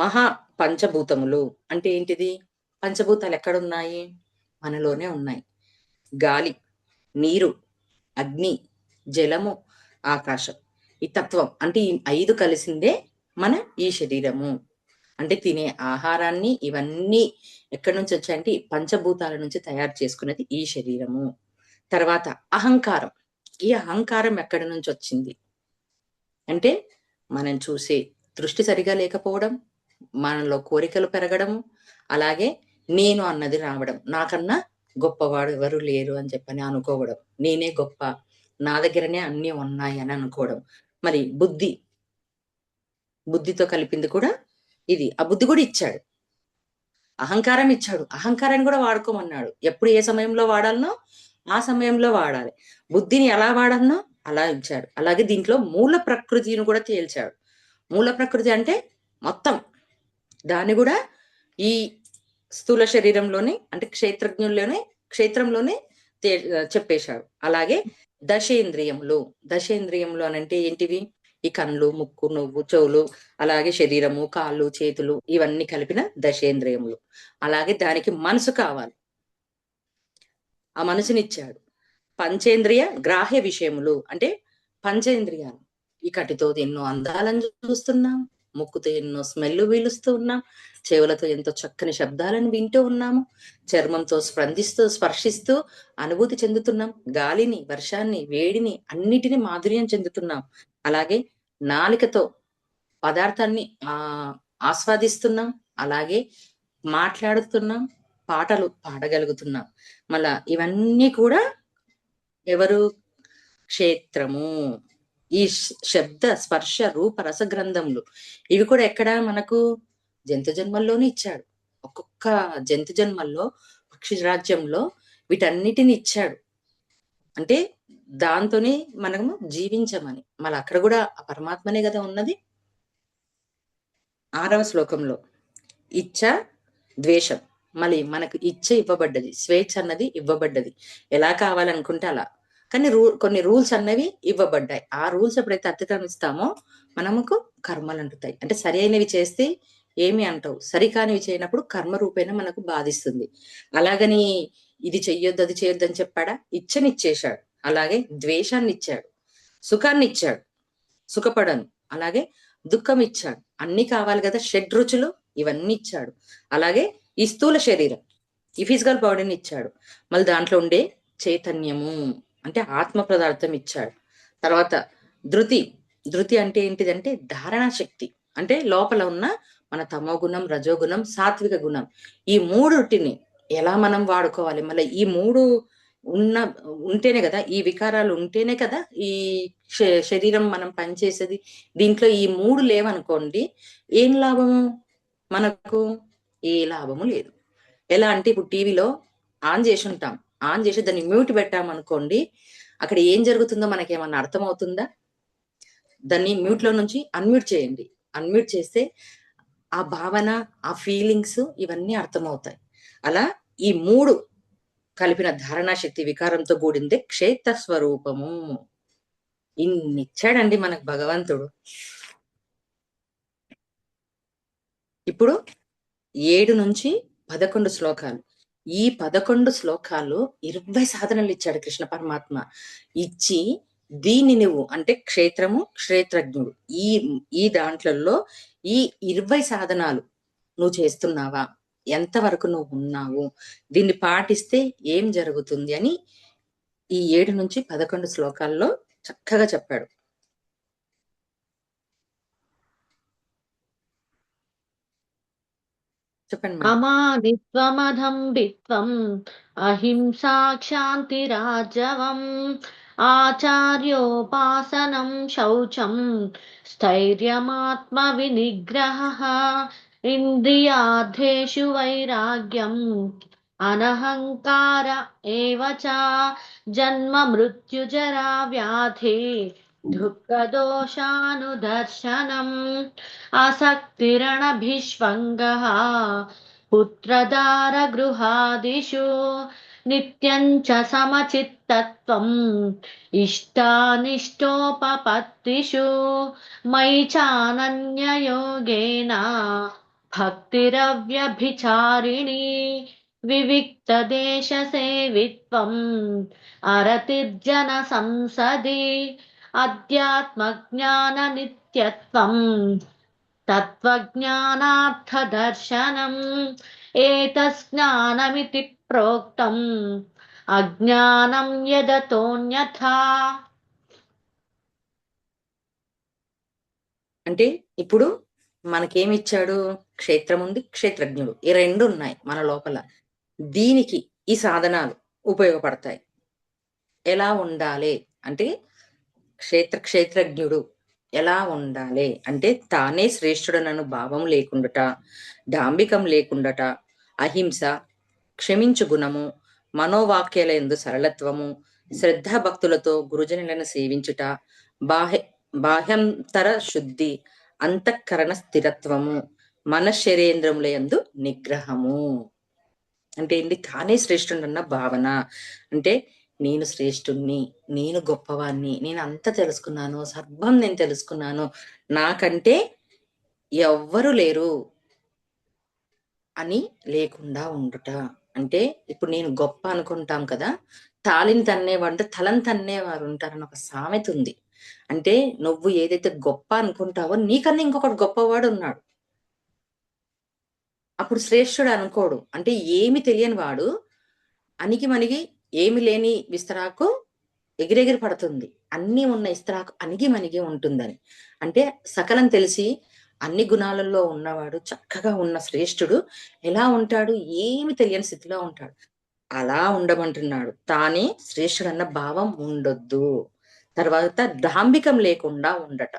Speaker 1: మహా పంచభూతములు అంటే ఏంటిది? పంచభూతాలు ఎక్కడున్నాయి? మనలోనే ఉన్నాయి. గాలి, నీరు, అగ్ని, జలము, ఆకాశం. ఈ తత్వం అంటే ఈ 5 కలిసిందే మన ఈ శరీరము. అంటే తినే ఆహారాన్ని ఇవన్నీ ఎక్కడి నుంచి వచ్చాయంటే పంచభూతాల నుంచి తయారు చేసుకున్నది ఈ శరీరము. తర్వాత అహంకారం. ఈ అహంకారం ఎక్కడి నుంచి వచ్చింది అంటే మనం చూసే దృష్టి సరిగా లేకపోవడం, మనలో కోరికలు పెరగడము, అలాగే నేను అన్నది రావడం. నాకన్నా గొప్పవాడు ఎవరు లేరు అని చెప్పని అనుకోవడం. నేనే గొప్ప, నా దగ్గరనే అన్నీ ఉన్నాయి అని అనుకోవడం. మరి బుద్ధితో కలిపింది కూడా ఇది. ఆ బుద్ధి కూడా ఇచ్చాడు. అహంకారం ఇచ్చాడు. అహంకారాన్ని కూడా వాడుకోమన్నాడు. ఎప్పుడు ఏ సమయంలో వాడాలనో ఆ సమయంలో వాడాలి. బుద్ధిని ఎలా వాడాలనో అలా ఇచ్చాడు. అలాగే దీంట్లో మూల ప్రకృతిని కూడా తేల్చాడు. మూల ప్రకృతి అంటే మొత్తం దాన్ని కూడా ఈ స్థూల శరీరంలోనే అంటే క్షేత్రంలోనే చెప్పేశాడు. అలాగే దశేంద్రియములు అని అంటే ఏంటివి? ఈ కళ్ళు, ముక్కు, నువ్వు, చెవులు, అలాగే శరీరము, కాళ్ళు, చేతులు ఇవన్నీ కలిపిన దశేంద్రియములు. అలాగే దానికి మనసు కావాలి. ఆ మనసునిచ్చాడు. పంచేంద్రియ గ్రాహ్య విషయములు అంటే పంచేంద్రియాలు. ఈ కంటితో ఎన్నో అందాలను చూస్తున్నాం, ముక్కుతో ఎన్నో స్మెల్ పీలుస్తూ ఉన్నాం, చెవులతో ఎంతో చక్కని శబ్దాలను వింటూ ఉన్నాము, చర్మంతో స్పర్శిస్తూ అనుభూతి చెందుతున్నాం, గాలిని, వర్షాన్ని, వేడిని అన్నిటిని మాధుర్యం చెందుతున్నాం. అలాగే నాలికతో పదార్థాన్ని ఆస్వాదిస్తున్నాం, అలాగే మాట్లాడుతున్నాం, పాటలు పాడగలుగుతున్నాం. మళ్ళా ఇవన్నీ కూడా ఎవరు? క్షేత్రము. ఈ శబ్ద స్పర్శ రూప రసగ్రంథములు ఇవి కూడా ఎక్కడ మనకు? జంతు జన్మల్లోనే ఇచ్చాడు. ఒక్కొక్క జంతు జన్మల్లో, పక్షి రాజ్యంలో వీటన్నిటిని ఇచ్చాడు. అంటే దాంతోనే మనము జీవించమని. మళ్ళీ అక్కడ కూడా ఆ పరమాత్మనే కదా ఉన్నది. 6వ శ్లోకంలో ఇచ్చ, ద్వేషం. మళ్ళీ మనకు ఇచ్చ ఇవ్వబడ్డది, స్వేచ్ఛ అన్నది ఇవ్వబడ్డది. ఎలా కావాలనుకుంటే అలా. కానీ కొన్ని రూల్స్ అన్నవి ఇవ్వబడ్డాయి. ఆ రూల్స్ ఎప్పుడైతే అతిక్రమిస్తామో మనముకు కర్మలు అంటుతాయి. అంటే సరి అయినవి చేస్తే ఏమి అంటావు, సరికానివి చేయనప్పుడు కర్మ రూపేణ మనకు బాధిస్తుంది. అలాగని ఇది చెయ్యొద్దు అది చేయొద్దు అని చెప్పాడా? ఇచ్చనిచ్చేశాడు. అలాగే ద్వేషాన్ని ఇచ్చాడు, సుఖాన్ని ఇచ్చాడు, సుఖపడను. అలాగే దుఃఖం ఇచ్చాడు. అన్ని కావాలి కదా, షడ్రుచులు ఇవన్నీ ఇచ్చాడు. అలాగే ఈ స్థూల శరీరం, ఈ ఫిజికల్ బాడీని ఇచ్చాడు. మళ్ళీ దాంట్లో ఉండే చైతన్యము అంటే ఆత్మ పదార్థం ఇచ్చాడు. తర్వాత ధృతి అంటే ఏంటిదంటే ధారణా శక్తి. అంటే లోపల ఉన్న మన తమో గుణం, రజోగుణం, సాత్విక గుణం ఈ మూడుటిని ఎలా మనం వాడుకోవాలి. మళ్ళీ ఈ మూడు ఉంటేనే కదా, ఈ వికారాలు ఉంటేనే కదా ఈ శరీరం మనం పనిచేసేది. దీంట్లో ఈ మూడు లేవనుకోండి, ఏం లాభము మనకు? ఏ లాభము లేదు. ఎలా అంటే ఇప్పుడు టీవీలో ఆన్ చేసి ఉంటాం, ఆన్ చేసి దాన్ని మ్యూట్ పెట్టామనుకోండి, అక్కడ ఏం జరుగుతుందో మనకేమన్నా అర్థమవుతుందా? దాన్ని మ్యూట్ లో నుంచి అన్మ్యూట్ చేయండి. అన్మ్యూట్ చేస్తే ఆ భావన, ఆ ఫీలింగ్స్ ఇవన్నీ అర్థమవుతాయి. అలా ఈ మూడు కలిపిన ధారణా శక్తి వికారంతో కూడిందే క్షేత్ర స్వరూపము. ఇన్నిచ్చాడండి మనకు భగవంతుడు. ఇప్పుడు 7 నుంచి 11 శ్లోకాలు. ఈ 11 శ్లోకాలు 20 సాధనలు ఇచ్చాడు కృష్ణ పరమాత్మ. ఇచ్చి దీన్ని నువ్వు అంటే క్షేత్రము, క్షేత్రజ్ఞుడు ఈ ఈ దాంట్లలో ఈ 20 సాధనాలు నువ్వు చేస్తున్నావా? ఎంతవరకు నువ్వు ఉన్నావు? దీన్ని పాటిస్తే ఏం జరుగుతుంది అని ఈ 7 నుంచి 11 శ్లోకాల్లో చక్కగా చెప్పాడు. చెప్పండి.
Speaker 2: అమానిత్వమదంభిత్వం అహింసా క్షాంతిరాజవం ఆచార్యోపాసనం శౌచం స్థైర్యమాత్మ వినిగ్రహ ఇంద్రియార్థేషు వైరాగ్యం అనహంకార ఏవ చ జన్మ మృత్యుజరా వ్యాధి దుఃఖదోషానుదర్శనం ఆసక్తిరణభిష్వంగః పుత్రదారగృహాదిషు నిత్యం చ సమచిత్తత్వం ఇష్టానిష్టోపపత్తిషు మయి చానన్యయోగేన భక్తిరవ్యభిచారిణి వివిక్తదేశసేవిత్వం అరతిర్జన సంసది అధ్యాత్మజ్ఞాన నిత్యత్వం తత్వజ్ఞానార్థదర్శనం ఏతజ్ఞానమితి ప్రోక్తం అజ్ఞానం యదతోన్యథా.
Speaker 1: అంటే ఇప్పుడు మనకేమిచ్చాడు? క్షేత్రం ఉంది, క్షేత్రజ్ఞుడు, ఈ రెండు ఉన్నాయి మన లోపల. దీనికి ఈ సాధనాలు ఉపయోగపడతాయి. ఎలా ఉండాలి అంటే క్షేత్రజ్ఞుడు ఎలా ఉండాలి అంటే తానే శ్రేష్ఠుడనను భావం లేకుండాట, డాంబికం లేకుండాట, అహింస, క్షమించు గుణము, మనోవాక్యాల యందు సరళత్వము, శ్రద్ధాభక్తులతో గురుజనులను సేవించుట, బాహ్యంతర శుద్ధి, అంతఃకరణ స్థిరత్వము, మనశ్శరీంద్రముల యందు నిగ్రహము. అంటే ఏంటి? తానే శ్రేష్ఠుడన్న భావన. అంటే నేను శ్రేష్ఠుణ్ణి, నేను గొప్పవాణ్ణి, నేను అంత తెలుసుకున్నాను, సర్వం నేను తెలుసుకున్నాను, నాకంటే ఎవ్వరు లేరు అని లేకుండా ఉండుట. అంటే ఇప్పుడు నేను గొప్ప అనుకుంటాం కదా, తాళిని తన్నేవాడు తలని తన్నేవారు ఉంటారని ఒక సామెత ఉంది. అంటే నువ్వు ఏదైతే గొప్ప అనుకుంటావో నీకన్నా ఇంకొకటి గొప్పవాడు ఉన్నాడు. అప్పుడు శ్రేష్ఠుడు అనుకోడు. అంటే ఏమి తెలియని వాడు అణిగి మణిగి ఏమి లేని విస్తరాకు ఎగిరెగిరి పడుతుంది, అన్నీ ఉన్న ఇస్తరాకు అణిగి మణిగి ఉంటుందని. అంటే సకలం తెలిసి అన్ని గుణాలలో ఉన్నవాడు, చక్కగా ఉన్న శ్రేష్ఠుడు ఎలా ఉంటాడు? ఏమి తెలియని స్థితిలో ఉంటాడు. అలా ఉండమంటున్నాడు. తానే శ్రేష్ఠుడన్న భావం ఉండొద్దు. తర్వాత డాంబికం లేకుండా ఉండట.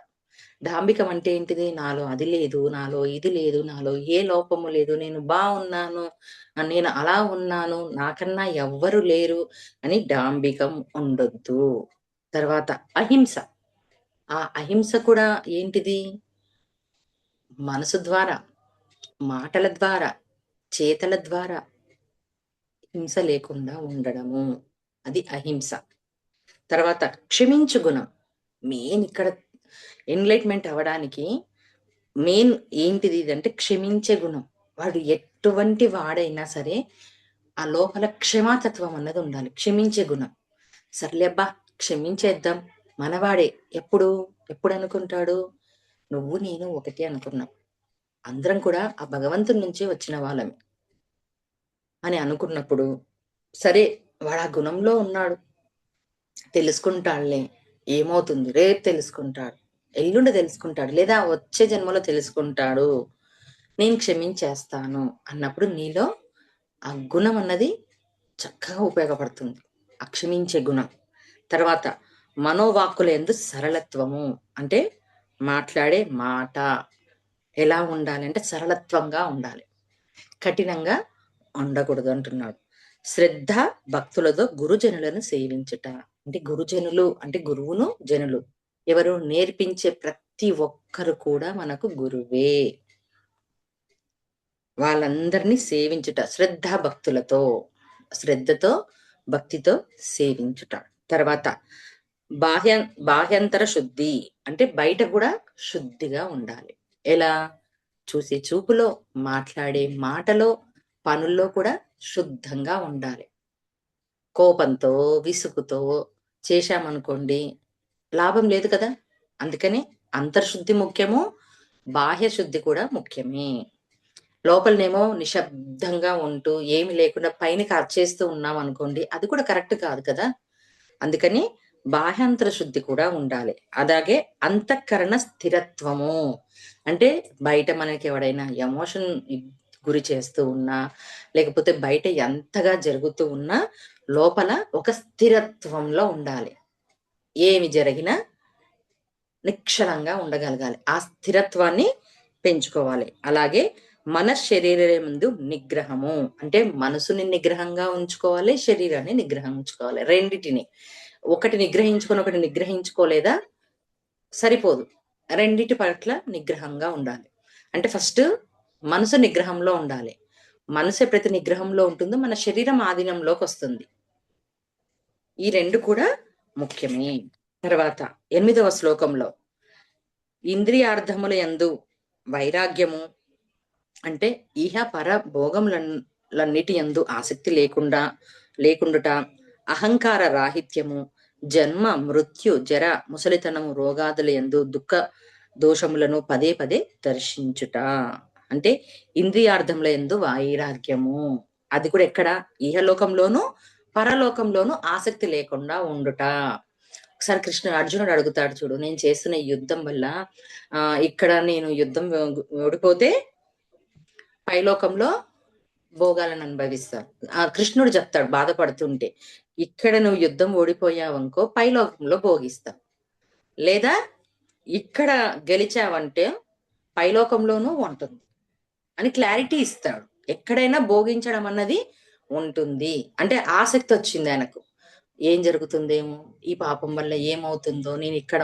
Speaker 1: డాంబికం అంటే ఏంటిది? నాలో అది లేదు, నాలో ఇది లేదు, నాలో ఏ లోపము లేదు, నేను బాగున్నాను, నేను అలా ఉన్నాను, నాకన్నా ఎవ్వరు లేరు అని డాంబికం ఉండొద్దు. తర్వాత అహింస. ఆ అహింస కూడా ఏంటిది? మనసు ద్వారా, మాటల ద్వారా, చేతల ద్వారా హింస లేకుండా ఉండడము, అది అహింస. తర్వాత క్షమించు గుణం. మెయిన్ ఇక్కడ ఎన్లైట్మెంట్ అవ్వడానికి మెయిన్ ఏంటిది అంటే క్షమించే గుణం. వాడు ఎటువంటి వాడైనా సరే ఆ లోపల క్షమాతత్వం అన్నది ఉండాలి. క్షమించే గుణం. సర్లే అబ్బా క్షమించేద్దాం, మనవాడే. ఎప్పుడు అనుకుంటాడు? నువ్వు నేను ఒకటి అనుకున్నాం, అందరం కూడా ఆ భగవంతుడి నుంచి వచ్చిన వాళ్ళమే అని అనుకున్నప్పుడు, సరే వాడు ఆ గుణంలో ఉన్నాడు, తెలుసుకుంటాడులే, ఏమవుతుంది, రేపు తెలుసుకుంటాడు, ఎల్లుండి తెలుసుకుంటాడు, లేదా వచ్చే జన్మలో తెలుసుకుంటాడు, నేను క్షమించేస్తాను అన్నప్పుడు నీలో ఆ గుణం అన్నది చక్కగా ఉపయోగపడుతుంది, ఆ క్షమించే గుణం. తర్వాత మనోవాక్కుల యందు సరళత్వము. అంటే మాట్లాడే మాట ఎలా ఉండాలి అంటే సరళత్వంగా ఉండాలి, కఠినంగా ఉండకూడదు అంటున్నాడు. శ్రద్ధ భక్తులతో గురుజనులను సేవించుట. అంటే గురుజనులు అంటే గురువును జనులు ఎవరు? నేర్పించే ప్రతి ఒక్కరు కూడా మనకు గురువే. వాళ్ళందరినీ సేవించుట శ్రద్ధ భక్తులతో, శ్రద్ధతో భక్తితో సేవించుట. తర్వాత బాహ్యంతర శుద్ధి. అంటే బయట కూడా శుద్ధిగా ఉండాలి. ఎలా? చూసే చూపులో, మాట్లాడే మాటలో, పనుల్లో కూడా శుద్ధంగా ఉండాలి. కోపంతో, విసుగుతో చేశామనుకోండి లాభం లేదు కదా. అందుకని అంతర్శుద్ధి ముఖ్యము, బాహ్య శుద్ధి కూడా ముఖ్యమే. లోపలనేమో నిశ్శబ్దంగా ఉంటూ ఏమి లేకుండా పైనకి అర్చేస్తూ ఉన్నాం అనుకోండి, అది కూడా కరెక్ట్ కాదు కదా. అందుకని బాహ్యాంతర శుద్ధి కూడా ఉండాలి. అలాగే అంతఃకరణ స్థిరత్వము. అంటే బయట మనకి ఎవడైనా ఎమోషన్ గురి చేస్తూ ఉన్నా, లేకపోతే బయట ఎంతగా జరుగుతూ ఉన్నా లోపల ఒక స్థిరత్వంలో ఉండాలి. ఏమి జరిగినా నిక్షలంగా ఉండగలగాలి. ఆ స్థిరత్వాన్ని పెంచుకోవాలి. అలాగే మన శరీరం ముందు నిగ్రహము. అంటే మనసుని నిగ్రహంగా ఉంచుకోవాలి, శరీరాన్ని నిగ్రహం ఉంచుకోవాలి. రెండిటిని ఒకటి నిగ్రహించుకొని ఒకటి నిగ్రహించుకోలేదా సరిపోదు. రెండిటి పట్ల నిగ్రహంగా ఉండాలి. అంటే ఫస్ట్ మనసు నిగ్రహంలో ఉండాలి. మనసు ఎప్పుడైతే నిగ్రహంలో ఉంటుందో మన శరీరం ఆధీనంలోకి వస్తుంది. ఈ రెండు కూడా ముఖ్యమే. తర్వాత 8వ శ్లోకంలో ఇంద్రియార్థముల యందు వైరాగ్యము. అంటే ఇహ పర భోగములన్నిటి యందు ఆసక్తి లేకుండుట, అహంకార రాహిత్యము, జన్మ మృత్యు జర ముసలితనము రోగాదుల యందు దోషములను పదే పదే దర్శించుట. అంటే ఇంద్రియార్థముల యందు వైరాగ్యము. అది కూడా ఎక్కడ? ఇహలోకంలోను పరలోకంలోను ఆసక్తి లేకుండా ఉండుట. ఒకసారి అర్జునుడు అడుగుతాడు చూడు, నేను చేస్తున్న ఈ యుద్ధం వల్ల ఇక్కడ నేను యుద్ధం ఓడిపోతే పైలోకంలో భోగాలను అనుభవిస్తాను. కృష్ణుడు చెప్తాడు బాధపడుతుంటే, ఇక్కడ నువ్వు యుద్ధం ఓడిపోయావనుకో పైలోకంలో భోగిస్తావు, లేదా ఇక్కడ గెలిచావంటే పైలోకంలోనూ ఉంటుంది అని క్లారిటీ ఇస్తాడు. ఎక్కడైనా భోగించడం అన్నది ఉంటుంది. అంటే ఆసక్తి వచ్చింది ఆయనకు, ఏం జరుగుతుందేమో, ఈ పాపం వల్ల ఏమవుతుందో, నేను ఇక్కడ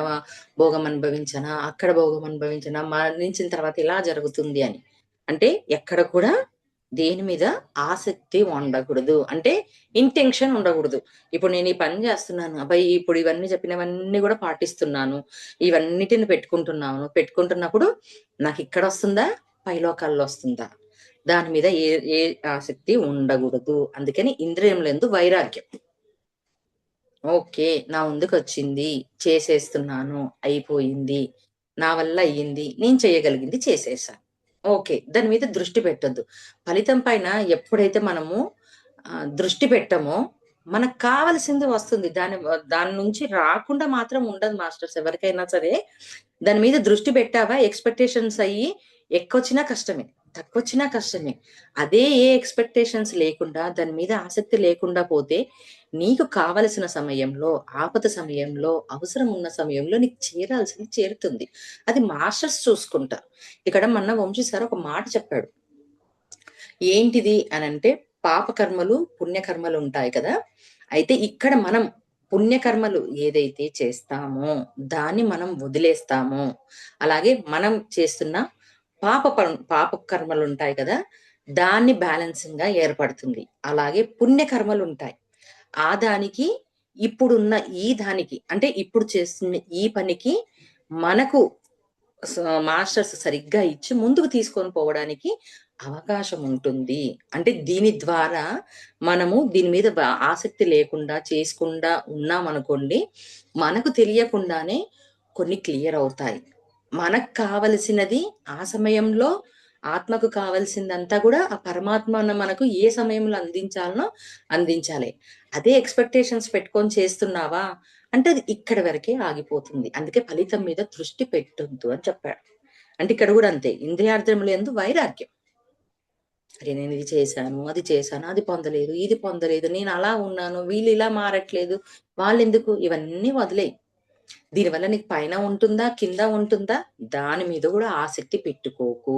Speaker 1: భోగం అనుభవించనా, అక్కడ భోగం అనుభవించనా, మరణించిన తర్వాత ఇలా జరుగుతుంది అని. అంటే ఎక్కడ కూడా దేని మీద ఆసక్తి ఉండకూడదు, అంటే ఇంటెన్షన్ ఉండకూడదు. ఇప్పుడు నేను ఈ పని చేస్తున్నాను, అబ్బాయి ఇప్పుడు ఇవన్నీ చెప్పినవన్నీ కూడా పాటిస్తున్నాను, ఇవన్నిటిని పెట్టుకుంటున్నప్పుడు నాకు ఇక్కడ వస్తుందా పైలోకాల్లో వస్తుందా, దాని మీద ఏ ఏ ఆసక్తి ఉండకూడదు. అందుకని ఇంద్రియములందు వైరాగ్యం. ఓకే, నా ముందుకు వచ్చింది, చేసేస్తున్నాను, అయిపోయింది, నా వల్ల అయ్యింది, నేను చేయగలిగింది చేసేసాను, ఓకే, దాని మీద దృష్టి పెట్టొద్దు. ఫలితం పైన ఎప్పుడైతే మనము దృష్టి పెట్టమో మనకు కావలసింది వస్తుంది. దాని నుంచి రాకుండా మాత్రం ఉండదు మాస్టర్స్. ఎవరికైనా సరే దాని మీద దృష్టి పెట్టావా, ఎక్స్పెక్టేషన్స్ అయ్యి ఎక్కువచ్చినా కష్టమే, తక్కువచ్చినా కష్టమే. అదే ఏ ఎక్స్పెక్టేషన్స్ లేకుండా, దాని మీద ఆసక్తి లేకుండా పోతే నీకు కావలసిన సమయంలో, ఆపద సమయంలో, అవసరం ఉన్న సమయంలో నీకు చేరాల్సింది చేరుతుంది. అది మాస్టర్స్ చూసుకుంటారు. ఇక్కడ మొన్న వంశీ సార్ ఒక మాట చెప్పాడు. ఏంటిది అనంటే, పాపకర్మలు పుణ్యకర్మలు ఉంటాయి కదా. అయితే ఇక్కడ మనం పుణ్యకర్మలు ఏదైతే చేస్తామో దాన్ని మనం వదిలేస్తామో, అలాగే మనం చేస్తున్న పాప కర్మలు ఉంటాయి కదా, దాన్ని బ్యాలెన్సింగ్ గా ఏర్పడుతుంది. అలాగే పుణ్యకర్మలు ఉంటాయి, ఆ దానికి ఇప్పుడున్న ఈ దానికి, అంటే ఇప్పుడు చేస్తున్న ఈ పనికి మనకు మాస్టర్స్ సరిగ్గా ఇచ్చి ముందుకు తీసుకొని పోవడానికి అవకాశం ఉంటుంది. అంటే దీని ద్వారా మనము దీని మీద ఆసక్తి లేకుండా చేసుకుండా ఉన్నామనుకోండి, మనకు తెలియకుండానే కొన్ని క్లియర్ అవుతాయి. మనకు కావలసినది ఆ సమయంలో, ఆత్మకు కావలసిందంతా కూడా ఆ పరమాత్మ మనకు ఏ సమయంలో అందించాలనో అందించాలి. అదే ఎక్స్పెక్టేషన్స్ పెట్టుకొని చేస్తున్నావా అంటే అది ఇక్కడ వరకే ఆగిపోతుంది. అందుకే ఫలితం మీద దృష్టి పెట్టొద్దు అని చెప్పాడు. అంటే ఇక్కడ కూడా అంతే, ఇంద్రియార్థములందు వైరాగ్యం. అరే నేను ఇది చేశాను, అది చేశాను, అది పొందలేదు, ఇది పొందలేదు, నేను అలా ఉన్నాను, వీళ్ళు ఇలా మారట్లేదు, వాళ్ళెందుకు, ఇవన్నీ వదిలేయి. దీనివల్ల నీకు పైన ఉంటుందా కింద ఉంటుందా దాని మీద కూడా ఆసక్తి పెట్టుకోకు.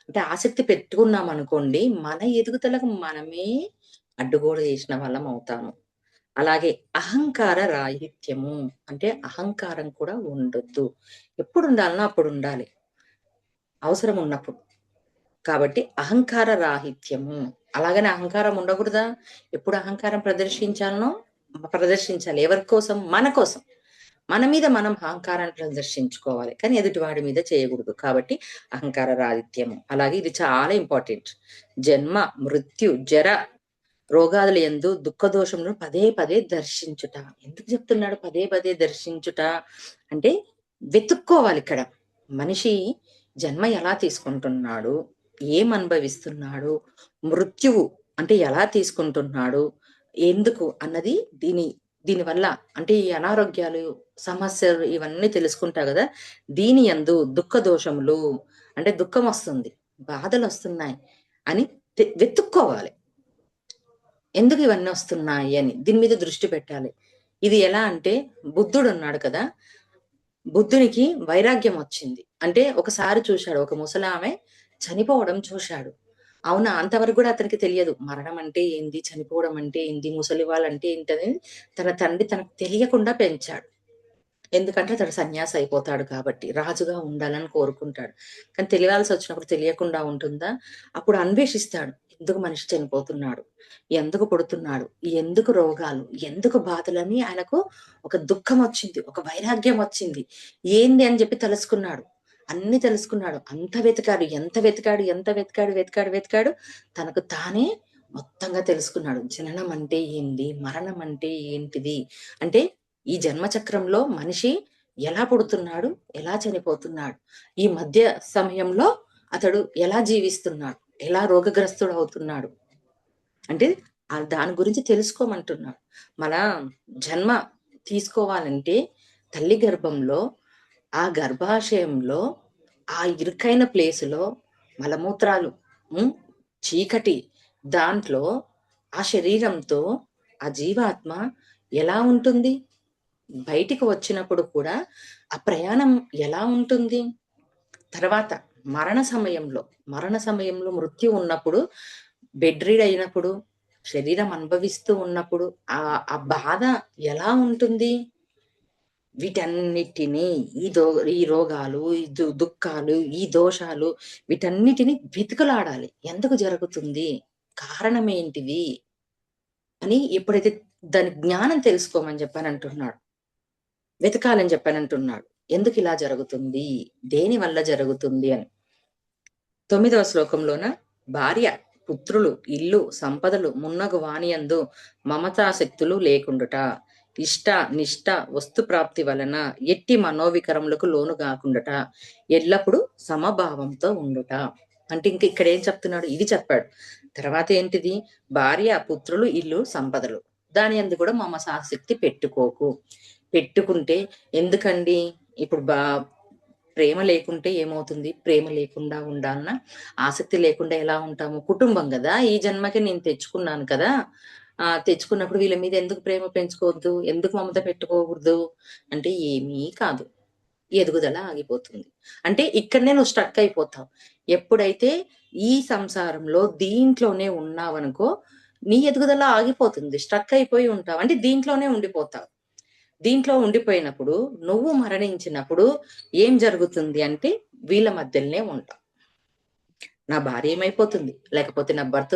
Speaker 1: అంటే ఆసక్తి పెట్టుకున్నాం అనుకోండి, మన ఎదుగుదలకు మనమే అడ్డుగోడ చేసిన వాళ్ళం అవుతాము. అలాగే అహంకార రాహిత్యము, అంటే అహంకారం కూడా ఉండొద్దు. ఎప్పుడు ఉండాలనో అప్పుడు ఉండాలి, అవసరం ఉన్నప్పుడు. కాబట్టి అహంకార రాహిత్యము. అలాగనే అహంకారం ఉండకూడదా, ఎప్పుడు అహంకారం ప్రదర్శించాలనో ప్రదర్శించాలి. ఎవరి కోసం? మన కోసం. మన మీద మనం అహంకారాన్ని ప్రదర్శించుకోవాలి, కానీ ఎదుటివాడి మీద చేయకూడదు. కాబట్టి అహంకార రాహిత్యము. అలాగే ఇది చాలా ఇంపార్టెంట్. జన్మ మృత్యు జర రోగాదుల యందు దుఃఖ దోషములను పదే పదే దర్శించుట. ఎందుకు చెప్తున్నాడు పదే పదే దర్శించుట అంటే, వెతుక్కోవాలి ఇక్కడ. మనిషి జన్మ ఎలా తీసుకుంటున్నాడు, ఏం అనుభవిస్తున్నాడు, మృత్యువు అంటే ఎలా తీసుకుంటున్నాడు, ఎందుకు అన్నది దీనివల్ల, అంటే ఈ అనారోగ్యాలు, సమస్యలు ఇవన్నీ తెలుసుకుంటా కదా. దీని యందు దుఃఖ దోషములు అంటే దుఃఖం వస్తుంది, బాధలు వస్తున్నాయి అని వెతుక్కోవాలి. ఎందుకు ఇవన్నీ వస్తున్నాయి అని దీని మీద దృష్టి పెట్టాలి. ఇది ఎలా అంటే, బుద్ధుడు ఉన్నాడు కదా, బుద్ధునికి వైరాగ్యం వచ్చింది. అంటే ఒకసారి చూశాడు, ఒక ముసలామె చనిపోవడం చూశాడు. అవునా, అంతవరకు కూడా అతనికి తెలియదు మరణం అంటే ఏంది, చనిపోవడం అంటే ఏంది, ముసలి వాళ్ళంటే ఏంటని తన తండ్రి తనకు తెలియకుండా పెంచాడు. ఎందుకంటే అతడు సన్యాసి అయిపోతాడు కాబట్టి, రాజుగా ఉండాలని కోరుకుంటాడు. కానీ తెలియాల్సి వచ్చినప్పుడు తెలియకుండా ఉంటుందా? అప్పుడు అన్వేషిస్తాడు, ఎందుకు మనిషి చనిపోతున్నాడు, ఎందుకు పుడుతున్నాడు, ఎందుకు రోగాలు, ఎందుకు బాధలని ఆయనకు ఒక దుఃఖం వచ్చింది, ఒక వైరాగ్యం వచ్చింది. ఏంది అని చెప్పి తెలుసుకున్నాడు, అన్ని తెలుసుకున్నాడు. అంత వెతికాడు, వెతికాడు, తనకు తానే మొత్తంగా తెలుసుకున్నాడు. జననం అంటే ఏంది, మరణం అంటే ఏంటిది, అంటే ఈ జన్మ చక్రంలో మనిషి ఎలా పుడుతున్నాడు, ఎలా చనిపోతున్నాడు, ఈ మధ్య సమయంలో అతడు ఎలా జీవిస్తున్నాడు, ఎలా రోగగ్రస్తుడు అవుతున్నాడు అంటే దాని గురించి తెలుసుకోమంటున్నాడు. మన జన్మ తీసుకోవాలంటే తల్లి గర్భంలో, ఆ గర్భాశయంలో, ఆ ఇరుకైన ప్లేసులో మలమూత్రాలు, చీకటి దాంట్లో ఆ శరీరంతో ఆ జీవాత్మ ఎలా ఉంటుంది? బయటికి వచ్చినప్పుడు కూడా ఆ ప్రయాణం ఎలా ఉంటుంది? తర్వాత మరణ సమయంలో మృత్యు ఉన్నప్పుడు, బెడ్ రీడ్ అయినప్పుడు, శరీరం అనుభవిస్తూ ఉన్నప్పుడు ఆ బాధ ఎలా ఉంటుంది? వీటన్నిటిని ఈ రోగాలు, ఈ దుఃఖాలు, ఈ దోషాలు వీటన్నిటిని వెతుకులాడాలి. ఎందుకు జరుగుతుంది? కారణం ఏంటివి? అని ఎప్పుడైతే దాని జ్ఞానం తెలుసుకోమని చెప్పానంటున్నాడు. వెతకాలని చెప్పానంటున్నాడు. ఎందుకు ఇలా జరుగుతుంది? దేని వల్ల జరుగుతుంది అని. 9వ శ్లోకంలోన భార్య, పుత్రులు, ఇల్లు, సంపదలు మున్నగు వానియందు మమతాశక్తులు లేకుండుట, ఇష్ట నిష్ట వస్తు ప్రాప్తి వలన ఎట్టి మనోవికరములకు లోను కాకుండాట, ఎల్లప్పుడూ సమభావంతో ఉండుట. అంటే ఇంక ఇక్కడ ఏం చెప్తున్నాడు? ఇది చెప్పాడు. తర్వాత ఏంటిది? భార్య, పుత్రులు, ఇల్లు, సంపదలు. దాని అందు కూడా మమతాశక్తి పెట్టుకోకు. పెట్టుకుంటే ఎందుకండి? ఇప్పుడు ప్రేమ లేకుంటే ఏమవుతుంది? ప్రేమ లేకుండా ఉండాలన్నా ఆసక్తి లేకుండా ఎలా ఉంటాము? కుటుంబం కదా! ఈ జన్మకి నేను తెచ్చుకున్నాను కదా! తెచ్చుకున్నప్పుడు వీళ్ళ మీద ఎందుకు ప్రేమ పెంచుకోవద్దు? ఎందుకు మమత పెట్టుకోకూడదు? అంటే ఏమీ కాదు. ఎదుగుదల ఆగిపోతుంది. అంటే ఇక్కడనే నువ్వు స్ట్రక్ అయిపోతావు. ఎప్పుడైతే ఈ సంసారంలో దీంట్లోనే ఉన్నావనుకో, నీ ఎదుగుదల ఆగిపోతుంది. స్ట్రక్ అయిపోయి ఉంటావు. అంటే దీంట్లోనే ఉండిపోతావు. దీంట్లో ఉండిపోయినప్పుడు నువ్వు మరణించినప్పుడు ఏం జరుగుతుంది అంటే వీళ్ళ మధ్యలోనే ఉంటావు. నా భార్య ఏమైపోతుంది? లేకపోతే నా భర్త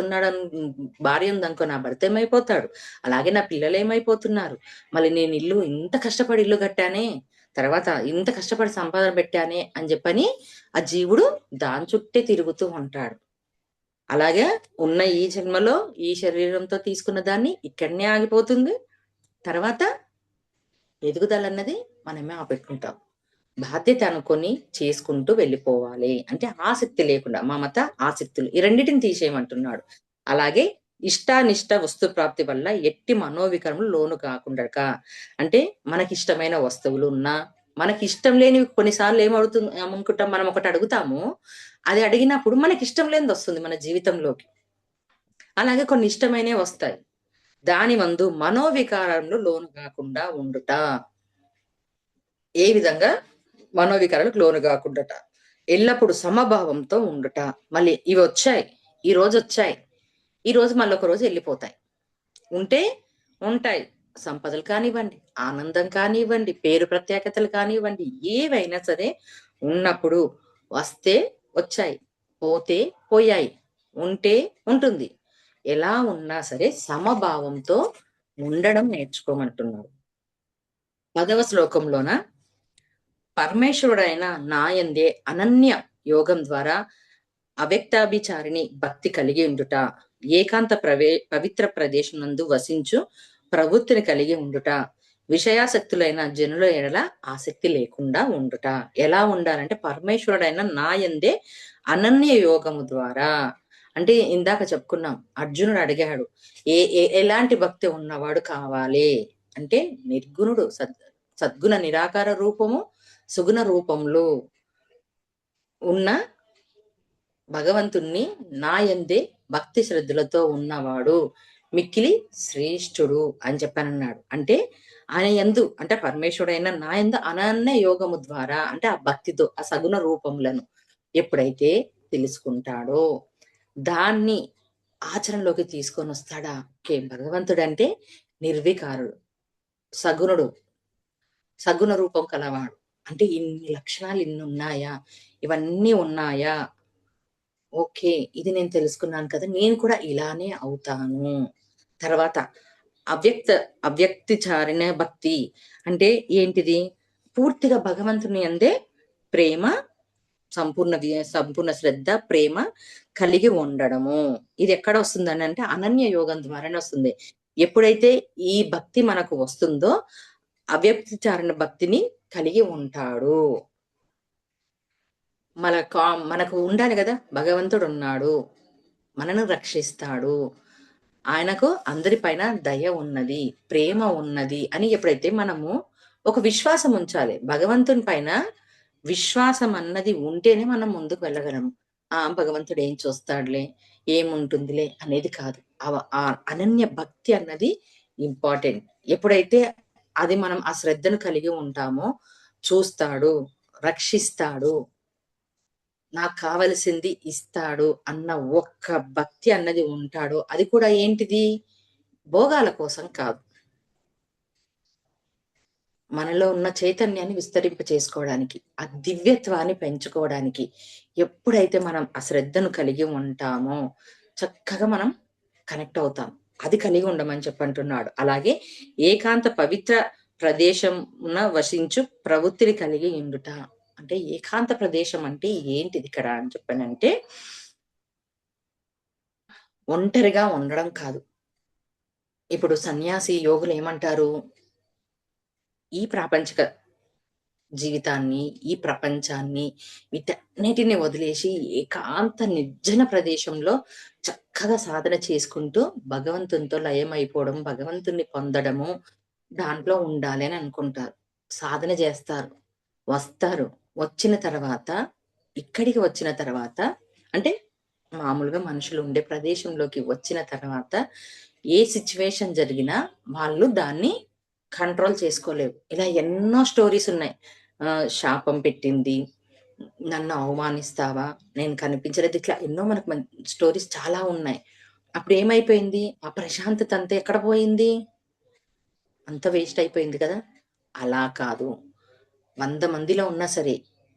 Speaker 1: భార్య ఉందనుకో, నా భర్త ఏమైపోతాడు? అలాగే నా పిల్లలు ఏమైపోతున్నారు? మళ్ళీ నేను ఇంత కష్టపడి ఇల్లు కట్టానే, తర్వాత ఇంత కష్టపడి సంపాదన పెట్టానే అని చెప్పని ఆ జీవుడు దాని చుట్టే తిరుగుతూ ఉంటాడు. అలాగే ఉన్న ఈ జన్మలో ఈ శరీరంతో తీసుకున్న దాన్ని ఇక్కడనే ఆగిపోతుంది. తర్వాత ఎదుగుదల అన్నది మనమే ఆపెట్టుకుంటాం. బాధ్యత అనుకొని చేసుకుంటూ వెళ్ళిపోవాలి. అంటే ఆసక్తి లేకుండా, మమత, ఆసక్తులు ఈ రెండిటిని తీసేయమంటున్నాడు. అలాగే ఇష్టానిష్ట వస్తు ప్రాప్తి వల్ల ఎట్టి మనోవికరములు లోను కాకుండాక. అంటే మనకిష్టమైన వస్తువులు ఉన్నా, మనకిష్టం లేనివి కొన్నిసార్లు అనుకుంటాం, మనం ఒకటి అడుగుతాము. అది అడిగినప్పుడు మనకిష్టం లేనిది వస్తుంది మన జీవితంలోకి. అలాగే కొన్ని ఇష్టమైనవి వస్తాయి. దాని మందు మనోవికారంలో లోను కాకుండా ఉండుట. ఏ విధంగా? మనోవికారాలకు లోను కాకుండాట, ఎల్లప్పుడు సమభావంతో ఉండుట. మళ్ళీ ఇవి వచ్చాయి, ఈ రోజు వచ్చాయి, ఈ రోజు మళ్ళీ ఒక రోజు వెళ్ళిపోతాయి. ఉంటే ఉంటాయి. సంపదలు కానివ్వండి, ఆనందం కానివ్వండి, పేరు ప్రత్యేకతలు కానివ్వండి, ఏవైనా సరే ఉన్నప్పుడు వస్తే వచ్చాయి, పోతే పోయాయి, ఉంటే ఉంటుంది. ఎలా ఉన్నా సరే సమభావంతో ఉండడం నేర్చుకోమంటున్నాడు. 10వ శ్లోకంలోన పరమేశ్వరుడైన నాయందే అనన్య యోగం ద్వారా అవ్యక్తాభిచారిణి భక్తి కలిగి ఉండుట, ఏకాంత పవిత్ర ప్రదేశం నందు వసించు ప్రవృత్తిని కలిగి ఉండుట, విషయాసక్తులైన జనుల ఎడల ఆసక్తి లేకుండా ఉండుట. ఎలా ఉండాలంటే పరమేశ్వరుడైన నాయందే అనన్య యోగము ద్వారా. అంటే ఇందాక చెప్పుకున్నాం, అర్జునుడు అడిగాడు, ఎలాంటి భక్తి ఉన్నవాడు కావాలి అంటే నిర్గుణుడు, సద్గుణ నిరాకార రూపము, సుగుణ రూపంలో ఉన్న భగవంతుణ్ణి నాయందే భక్తి శ్రద్ధలతో ఉన్నవాడు మిక్కిలి శ్రేష్ఠుడు అని చెప్పానన్నాడు. అంటే ఆయన యందు, అంటే పరమేశ్వరుడైన నా యందు అనన్య యోగము ద్వారా, అంటే ఆ భక్తితో ఆ సగుణ రూపములను ఎప్పుడైతే తెలుసుకుంటాడో దాన్ని ఆచరణలోకి తీసుకొని వస్తాడా. భగవంతుడు అంటే నిర్వికారుడు, సగుణుడు, సగుణ రూపం కలవాడు. అంటే ఇన్ని లక్షణాలు ఇన్ని ఉన్నాయా, ఇవన్నీ ఉన్నాయా, ఓకే, ఇది నేను తెలుసుకున్నాను కదా, నేను కూడా ఇలానే అవుతాను. తర్వాత అవ్యక్తిచారిణ భక్తి అంటే ఏంటిది? పూర్తిగా భగవంతుని అందే ప్రేమ, సంపూర్ణ శ్రద్ధ, ప్రేమ కలిగి ఉండడము. ఇది ఎక్కడ వస్తుందని అంటే అనన్య యోగం ద్వారానే వస్తుంది. ఎప్పుడైతే ఈ భక్తి మనకు వస్తుందో అవ్యక్తిచారణ భక్తిని కలిగి ఉంటాడు. మనకు ఉండాలి కదా, భగవంతుడు ఉన్నాడు, మనను రక్షిస్తాడు, ఆయనకు అందరిపైన దయ ఉన్నది, ప్రేమ ఉన్నది అని ఎప్పుడైతే మనము ఒక విశ్వాసం ఉంచాలి. భగవంతుని పైన విశ్వాసం అన్నది ఉంటేనే మనం ముందుకు వెళ్ళగలము. భగవంతుడు ఏం చూస్తాడులే, ఏముంటుందిలే అనేది కాదు. ఆ అనన్య భక్తి అన్నది ఇంపార్టెంట్. ఎప్పుడైతే అది మనం ఆ శ్రద్ధను కలిగి ఉంటామో, చూస్తాడు, రక్షిస్తాడు, నాకు కావలసింది ఇస్తాడు అన్న ఒక్క భక్తి అన్నది ఉంటాడో, అది కూడా ఏంటిది, భోగాల కోసం కాదు, మనలో ఉన్న చైతన్యాన్ని విస్తరింప చేసుకోవడానికి, ఆ దివ్యత్వాన్ని పెంచుకోవడానికి. ఎప్పుడైతే మనం ఆ శ్రద్ధను కలిగి ఉంటామో చక్కగా మనం కనెక్ట్ అవుతాం. అది కలిగి ఉండమని చెప్పంటున్నాడు. అలాగే ఏకాంత పవిత్ర ప్రదేశమున వసించు ప్రవృత్తిని కలిగి ఉండుట. అంటే ఏకాంత ప్రదేశం అంటే ఏంటిది ఇక్కడ అని చెప్పానంటే, ఒంటరిగా ఉండడం కాదు. ఇప్పుడు సన్యాసి యోగులు ఏమంటారు, ఈ ప్రాపంచిక జీవితాన్ని, ఈ ప్రపంచాన్ని, వీటన్నిటిని వదిలేసి ఏకాంత నిర్జన ప్రదేశంలో చక్కగా సాధన చేసుకుంటూ భగవంతునితో లయమైపోవడం, భగవంతుని పొందడము, దాంట్లో ఉండాలి అని అనుకుంటారు. సాధన చేస్తారు, వస్తారు. వచ్చిన తర్వాత, ఇక్కడికి వచ్చిన తర్వాత, అంటే మామూలుగా మనుషులు ఉండే ప్రదేశంలోకి వచ్చిన తర్వాత ఏ సిచ్యువేషన్ జరిగినా వాళ్ళు దాన్ని కంట్రోల్ చేసుకోలేవు. ఇలా ఎన్నో స్టోరీస్ ఉన్నాయి. శాపం పెట్టింది, నన్ను అవమానిస్తావా, నేను కనిపించలేదు, ఇట్లా ఎన్నో మనకు స్టోరీస్ చాలా ఉన్నాయి. అప్పుడు ఏమైపోయింది, ఆ ప్రశాంతత అంతా ఎక్కడ పోయింది, అంత వేస్ట్ అయిపోయింది కదా. అలా కాదు, 100 మందిలో ఉన్నా సరే,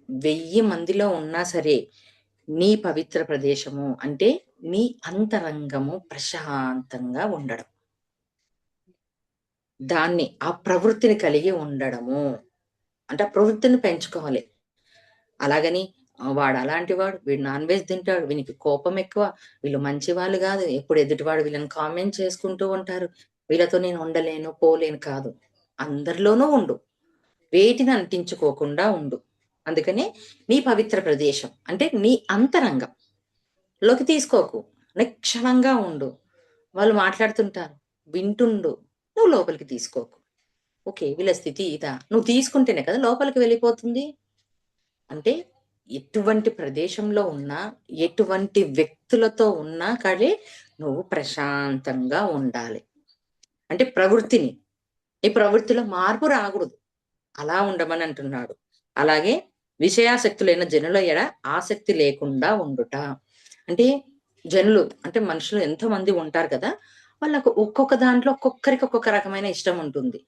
Speaker 1: 1000 మందిలో ఉన్నా సరే, నీ పవిత్ర ప్రదేశము అంటే నీ అంతరంగము ప్రశాంతంగా ఉండడం, దాన్ని ఆ ప్రవృత్తిని కలిగి ఉండడము. అంటే ఆ ప్రవృత్తిని పెంచుకోవాలి. అలాగని వాడు అలాంటి వాడు, వీడు నాన్ వెజ్ తింటాడు, వీనికి కోపం ఎక్కువ, వీళ్ళు మంచి వాళ్ళు కాదు, ఎప్పుడు ఎదుటివాడు వీళ్ళని కామెంట్ చేసుకుంటూ ఉంటారు, వీళ్ళతో నేను ఉండలేను, పోలేను కాదు. అందరిలోనూ ఉండు, వేటిని అంటించుకోకుండా ఉండు. అందుకని నీ పవిత్ర ప్రదేశం అంటే నీ అంతరంగం లోకి తీసుకోకు, నిక్షణంగా ఉండు. వాళ్ళు మాట్లాడుతుంటారు, వింటుండు, నువ్వు లోపలికి తీసుకోకు. ఓకే, వీళ్ళ స్థితి ఇదా, నువ్వు తీసుకుంటేనే కదా లోపలికి వెళ్ళిపోతుంది. అంటే ఎటువంటి ప్రదేశంలో ఉన్నా, ఎటువంటి వ్యక్తులతో ఉన్నా కానీ నువ్వు ప్రశాంతంగా ఉండాలి. అంటే ప్రవృత్తిని, ఈ ప్రవృత్తిలో మార్పు రాకూడదు, అలా ఉండమని అంటున్నాడు. అలాగే విషయాసక్తులైన జనుల ఎడ ఆసక్తి లేకుండా ఉండుట. అంటే జనులు అంటే మనుషులు ఎంతో మంది ఉంటారు కదా, వాళ్ళకు ఒక్కొక్క దాంట్లో ఒక్కొక్కరికి ఒక్కొక్క రకమైన ఇష్టం ఉంటుంది.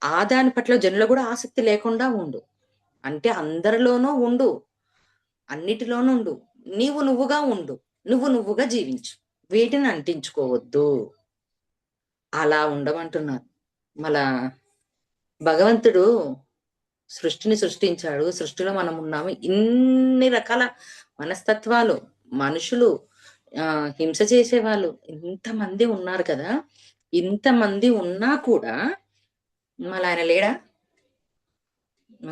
Speaker 1: ఆ దాని పట్ల జనులు కూడా ఆసక్తి లేకుండా ఉండు. అంటే అందరిలోనూ ఉండు, అన్నిటిలోనూ ఉండు, నీవు నువ్వుగా ఉండు, నువ్వు నువ్వుగా జీవించు, వీటిని అంటించుకోవద్దు. అలా ఉండమంటున్నారు. మళ్ళా భగవంతుడు సృష్టిని సృష్టించాడు. సృష్టిలో మనం ఉన్నాము. ఇన్ని రకాల మనస్తత్వాలు, మనుషులు, హింస చేసేవాళ్ళు ఇంతమంది ఉన్నారు కదా. ఇంతమంది ఉన్నా కూడా మళ్ళీ ఆయన లేడా?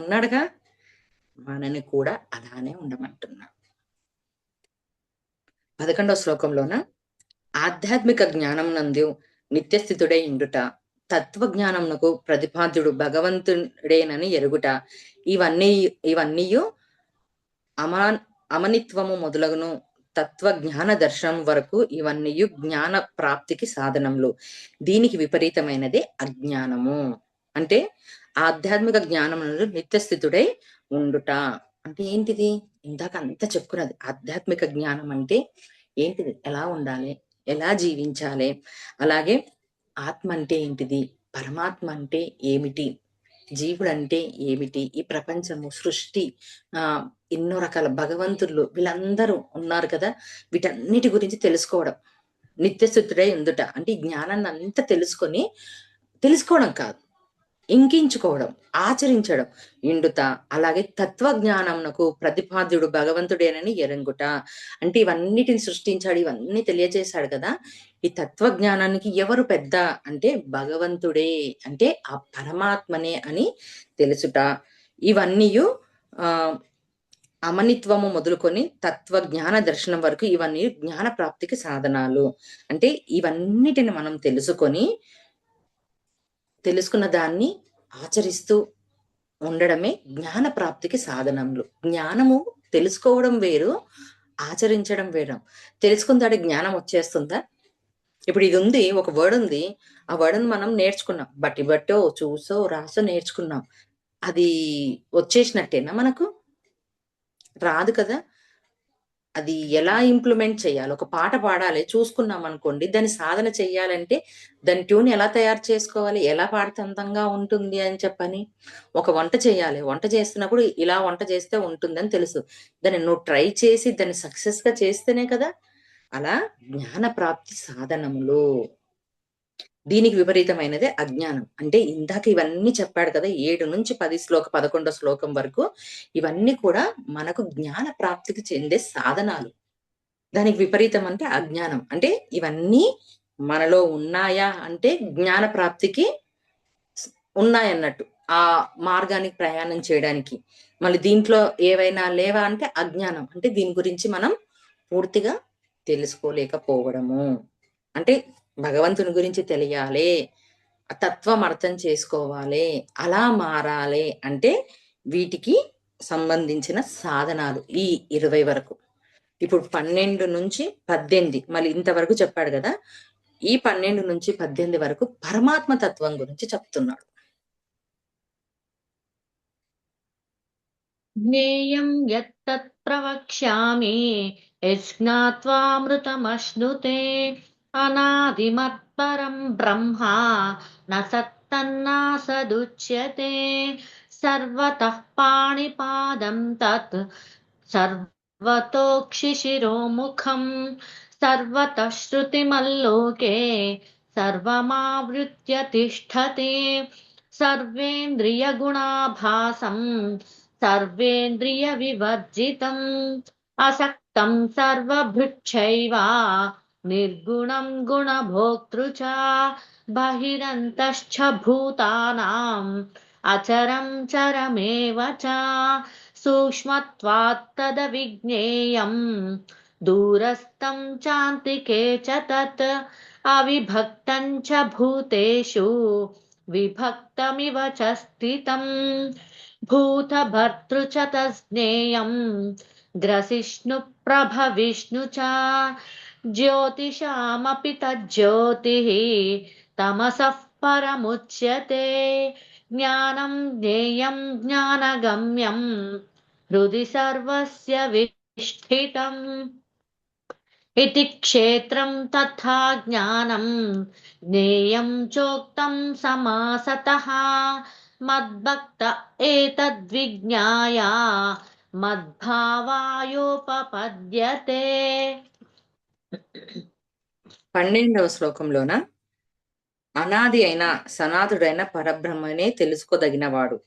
Speaker 1: ఉన్నాడుగా. మనని కూడా అలానే ఉండమంటున్నా. 11వ శ్లోకంలోన ఆధ్యాత్మిక జ్ఞానం నందు నిత్యస్థితుడై ఉండుట, తత్వజ్ఞానమునకు ప్రతిపాద్యుడు భగవంతుడేనని ఎరుగుట, ఇవన్నీ ఇవన్నీయు అమనిత్వము మొదలగును తత్వ జ్ఞాన దర్శనం వరకు ఇవన్నీయు జ్ఞాన ప్రాప్తికి సాధనములు. దీనికి విపరీతమైనదే అజ్ఞానము. అంటే ఆధ్యాత్మిక జ్ఞానం నిత్యస్థితుడై ఉండుట అంటే ఏంటిది? ఇందాక అంతా చెప్పుకున్నది. ఆధ్యాత్మిక జ్ఞానం అంటే ఏంటిది? ఎలా ఉండాలి, ఎలా జీవించాలి, అలాగే ఆత్మ అంటే ఏంటిది, పరమాత్మ అంటే ఏమిటి, జీవుడు అంటే ఏమిటి, ఈ ప్రపంచము, సృష్టి, ఎన్నో రకాల భగవంతులు వీళ్ళందరూ ఉన్నారు కదా, వీటన్నిటి గురించి తెలుసుకోవడం. నిత్యస్థుతుడై ఉందుట అంటే ఈ జ్ఞానాన్ని అంతా తెలుసుకోవడం కాదు, ఇంకించుకోవడం, ఆచరించడం ఇండుత. అలాగే తత్వజ్ఞానమునకు ప్రతిపాద్యుడు భగవంతుడేనని ఎరంగుట. అంటే ఇవన్నిటిని సృష్టించాడు, ఇవన్నీ తెలియజేశాడు కదా. ఈ తత్వజ్ఞానానికి ఎవరు పెద్ద అంటే భగవంతుడే, అంటే ఆ పరమాత్మనే అని తెలుసుట. ఇవన్నీయు ఆ అమనిత్వము మొదలుకొని తత్వ జ్ఞాన దర్శనం వరకు ఇవన్నీ జ్ఞాన ప్రాప్తికి సాధనాలు. అంటే ఇవన్నిటిని మనం తెలుసుకున్న దాన్ని ఆచరిస్తూ ఉండడమే జ్ఞాన ప్రాప్తికి సాధనములు. జ్ఞానము తెలుసుకోవడం వేరు, ఆచరించడం వేరు. తెలుసుకున్న దాడి జ్ఞానం వచ్చేస్తుందా? ఇప్పుడు ఇది ఉంది, ఒక వర్డ్ ఉంది, ఆ వర్డ్ని మనం నేర్చుకున్నాం, బట్టి బట్టో చూసో రాసో నేర్చుకున్నాం. అది వచ్చేసినట్టేనా మనకు? రాదు కదా. అది ఎలా ఇంప్లిమెంట్ చేయాలి? ఒక పాట పాడాలి, చూసుకున్నాం అనుకోండి, దాన్ని సాధన చెయ్యాలంటే దాని ట్యూన్ ఎలా తయారు చేసుకోవాలి? ఎలా పాడితే అందంగా ఉంటుంది అని చెప్పని. ఒక వంట చేయాలి. వంట చేస్తున్నప్పుడు ఇలా వంట చేస్తే ఉంటుందని తెలుసు. దాన్ని నువ్వు ట్రై చేసి దాన్ని సక్సెస్‌గా చేస్తేనే కదా. అలా జ్ఞాన ప్రాప్తి సాధనములు. దీనికి విపరీతమైనదే అజ్ఞానం. అంటే ఇందాక ఇవన్నీ చెప్పాడు కదా. 7-10 11వ శ్లోకం వరకు ఇవన్నీ కూడా మనకు జ్ఞాన ప్రాప్తికి చెందే సాధనాలు. దానికి విపరీతం అంటే అజ్ఞానం. అంటే ఇవన్నీ మనలో ఉన్నాయా అంటే జ్ఞాన ప్రాప్తికి ఉన్నాయన్నట్టు. ఆ మార్గానికి ప్రయాణం చేయడానికి. మళ్ళీ దీంట్లో ఏవైనా లేవా అంటే అజ్ఞానం. అంటే దీని గురించి మనం పూర్తిగా తెలుసుకోలేకపోవడము. అంటే భగవంతుని గురించి తెలియాలి, ఆ తత్వం అర్థం చేసుకోవాలి, అలా మారాలి అంటే వీటికి సంబంధించిన సాధనాలు ఈ 20 వరకు. ఇప్పుడు 12-18 మళ్ళీ ఇంతవరకు చెప్పాడు కదా. ఈ 12-18 వరకు పరమాత్మ తత్వం గురించి చెప్తున్నాడు.
Speaker 2: జ్ఞేయం యత్తత్ ప్రవక్ష్యామి యజ్ఞాత్వామృతమశ్నుతే అనాదిమత్పరం బ్రహ్మ న సత్తన్నాసదుచ్యతే సర్వతః పాణిపాదం తత్ సర్వతోక్షిశిరోముఖం సర్వతః శృతిమల్లోకే సర్వమావృత్య తిష్టతి సర్వేంద్రియగుణాభాసం సర్వేంద్రియ అసక్తం సర్వభృక్షైవ నిర్గుణం గుణభోక్తృ చ బహిరంతశ్చ భూతానాం అచరం చరమేవ చ సూక్ష్మత్వాత్ తదవిజ్ఞేయం దూరస్థం చాంతికే చ తత్ అవిభక్తం చ భూతేషు విభక్తమివ చ స్థితం భూతభర్తృ చ తజ్ఞేయం గ్రసిష్ణు ప్రభవిష్ణు చ జ్యోతిషామపి తజ్జ్యోతిః తమసః పరముచ్యతే జ్ఞానం జ్ఞేయం జ్ఞానగమ్యం హృది సర్వస్య విష్ఠితం इति क्षेत्रं तथा ज्ञानं ज्ञेयं चोक्तं समासतः मद्भक्त एतद्विज्ञाय మద్భావాయోపపద్యతే.
Speaker 1: 12వ శ్లోకంలోన అనాది అయిన సనాతుడైన పరబ్రహ్మనే తెలుసుకోదగినవాడు.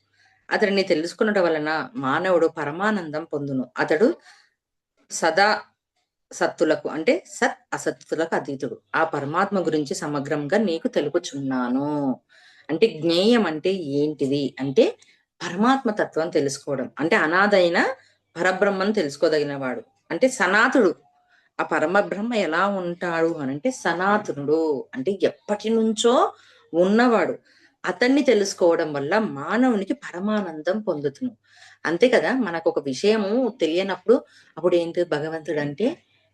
Speaker 1: అతడిని తెలుసుకున్నట వలన మానవుడు పరమానందం పొందును. అతడు సదా సత్తులకు అంటే సత్ అసత్తులకు అతీతుడు. ఆ పరమాత్మ గురించి సమగ్రంగా నీకు తెలుపుచున్నాను. అంటే జ్ఞేయం అంటే ఏంటిది అంటే పరమాత్మ తత్వం తెలుసుకోవడం. అంటే అనాథైన పరబ్రహ్మను తెలుసుకోదగిన వాడు. అంటే సనాతుడు. ఆ పరమబ్రహ్మ ఎలా ఉంటాడు అనంటే సనాతనుడు. అంటే ఎప్పటి నుంచో ఉన్నవాడు. అతన్ని తెలుసుకోవడం వల్ల మానవునికి పరమానందం పొందుతును. అంతే కదా. మనకు ఒక విషయము తెలియనప్పుడు అప్పుడు ఏంటి, భగవంతుడు అంటే